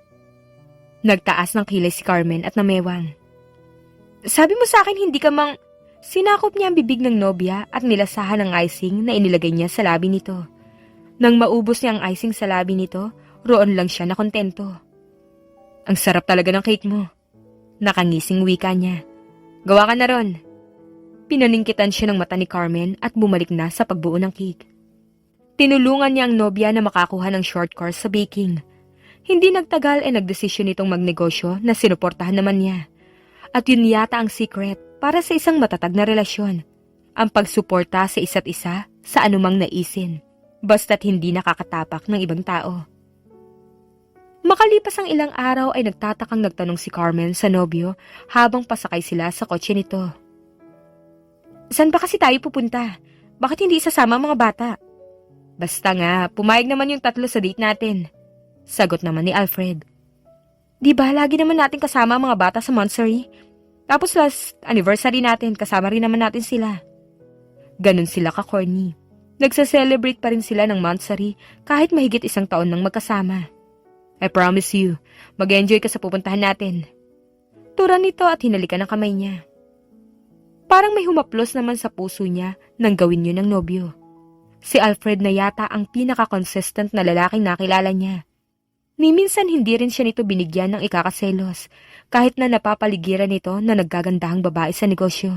A: Nagtaas ng kilay si Carmen at namewang. Sabi mo sa akin hindi ka mang... Sinakop niya ang bibig ng nobya at nilasahan ng icing na inilagay niya sa labi nito. Nang maubos niya ang icing sa labi nito, roon lang siya na kontento. Ang sarap talaga ng cake mo. Nakangising wika niya. Gawa ka na ron. Pinaningkitan siya ng mata ni Carmen at bumalik na sa pagbuo ng cake. Tinulungan niya ang nobya na makakuha ng short course sa baking. Hindi nagtagal nagdesisyon itong magnegosyo na sinuportahan naman niya. At yun yata ang secret para sa isang matatag na relasyon, ang pagsuporta sa isa't isa sa anumang naisin, basta't hindi nakakatapak ng ibang tao. Makalipas ang ilang araw ay nagtatakang nagtanong si Carmen sa nobyo habang pasakay sila sa kotse nito. Saan ba kasi tayo pupunta? Bakit hindi isasama ang mga bata? Basta nga, pumayag naman yung 3 sa date natin. Sagot naman ni Alfred. Di ba, lagi naman natin kasama ang mga bata sa Montsary? Tapos last anniversary natin, kasama rin naman natin sila. Ganon sila ka-corny. Nagsa-celebrate pa rin sila ng Montsary kahit mahigit 1 taon nang magkasama. I promise you, mag-enjoy ka sa pupuntahan natin. Tura nito at hinalikan ng kamay niya. Parang may humaplos naman sa puso niya nang gawin yun ng nobyo. Si Alfred na yata ang pinaka-consistent na lalaking nakilala niya. Ni minsan hindi rin siya nito binigyan ng ikakaselos kahit na napapaligiran nito na naggagandahang babae sa negosyo.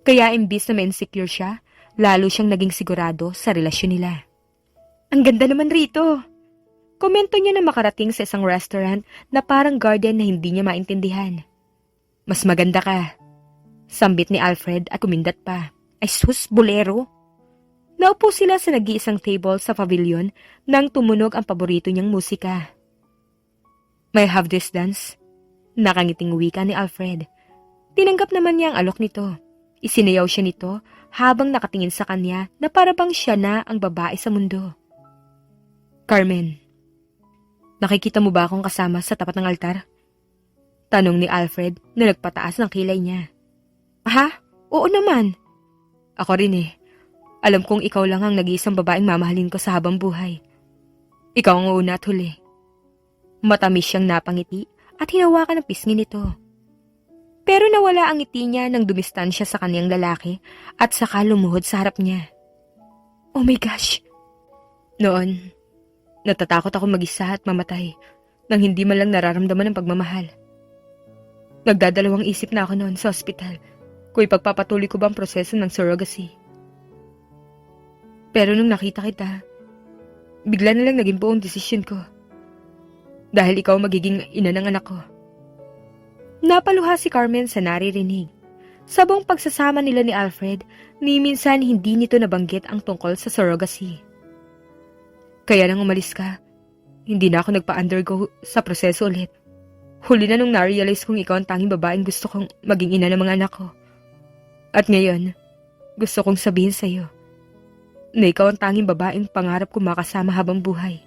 A: Kaya imbis na ma-insecure siya, lalo siyang naging sigurado sa relasyon nila. Ang ganda naman rito! Komento niya na makarating sa isang restaurant na parang garden na hindi niya maintindihan. Mas maganda ka. Sambit ni Alfred at kumindat pa. Ay sus, bolero! Naupo sila sa nag-iisang table sa pavilion nang tumunog ang paborito niyang musika. May have this dance? Nakangiting wika ni Alfred. Tinanggap naman niya ang alok nito. Isinayaw siya nito habang nakatingin sa kanya na parabang siya na ang babae sa mundo. Carmen, nakikita mo ba akong kasama sa tapat ng altar? Tanong ni Alfred na nagpataas ng kilay niya. Ha? Oo naman. Ako rin eh. Alam kong ikaw lang ang nag-iisang babaeng mamahalin ko sa habang buhay. Ikaw ang una at huli. Matamis siyang napangiti at hinawakan ang pisngi nito. Pero nawala ang ngiti niya nang dumistansya sa kaniyang lalaki at saka lumuhod sa harap niya. Oh my gosh! Noon, natatakot ako mag-isa at mamatay nang hindi man lang nararamdaman ng pagmamahal. Nagdadalawang isip na ako noon sa ospital kung ipagpapatuloy ko ba ang proseso ng surrogacy. Pero nung nakita kita, bigla na lang naging buong desisyon ko. Dahil ikaw magiging ina ng anak ko. Napaluha si Carmen sa naririnig. Sa buong pagsasama nila ni Alfred, ni minsan hindi nito nabanggit ang tungkol sa surrogacy. Kaya nang umalis ka, hindi na ako nagpa-undergo sa proseso ulit. Huli na nung na-realize kong ikaw ang tanging babaeng gusto kong maging ina ng mga anak ko. At ngayon, gusto kong sabihin sa'yo na ikaw ang tanging babaeng pangarap ko makasama habang buhay.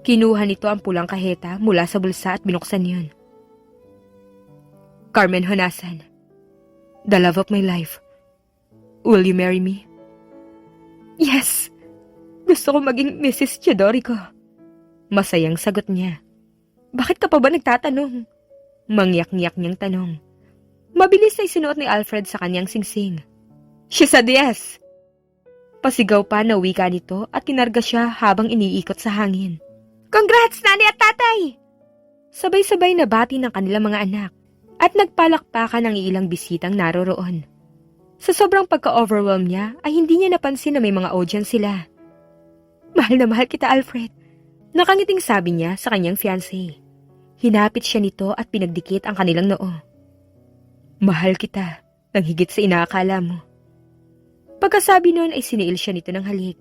A: Kinuha nito ang pulang kaheta mula sa bulsa at binuksan yun. Carmen Honasan, the love of my life. Will you marry me? Yes! Gusto ko maging Mrs. Chidorico. Masayang sagot niya. Bakit ka pa ba nagtatanong? Mangyak-nyak niyang tanong. Mabilis na isinuot ni Alfred sa kanyang singsing. She said yes! Pasigaw pa na wika nito at kinarga siya habang iniikot sa hangin. Congrats, Nani at Tatay! Sabay-sabay na bati ng kanilang mga anak at nagpalakpakan ng ilang bisitang naroroon. Sa sobrang pagka-overwhelm niya ay hindi niya napansin na may mga audience sila. Mahal na mahal kita, Alfred. Nakangiting sabi niya sa kanyang fiancé. Hinapit siya nito at pinagdikit ang kanilang noo. Mahal kita, nang higit sa inaakala mo. Pagkasabi noon ay siniil siya nito ng halik.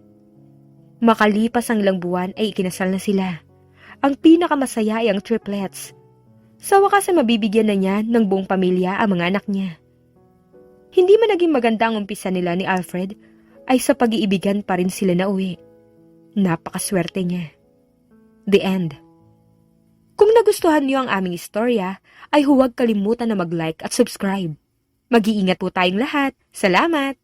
A: Makalipas ang ilang buwan ay ikinasal na sila. Ang pinakamasaya ay ang triplets. Sa wakas ay mabibigyan na niya ng buong pamilya ang mga anak niya. Hindi man naging maganda ang umpisa nila ni Alfred, ay sa pag-iibigan pa rin sila na uwi. Napakaswerte niya. The end. Kung nagustuhan niyo ang aming istorya, ay huwag kalimutan na mag-like at subscribe. Mag-iingat po tayong lahat. Salamat!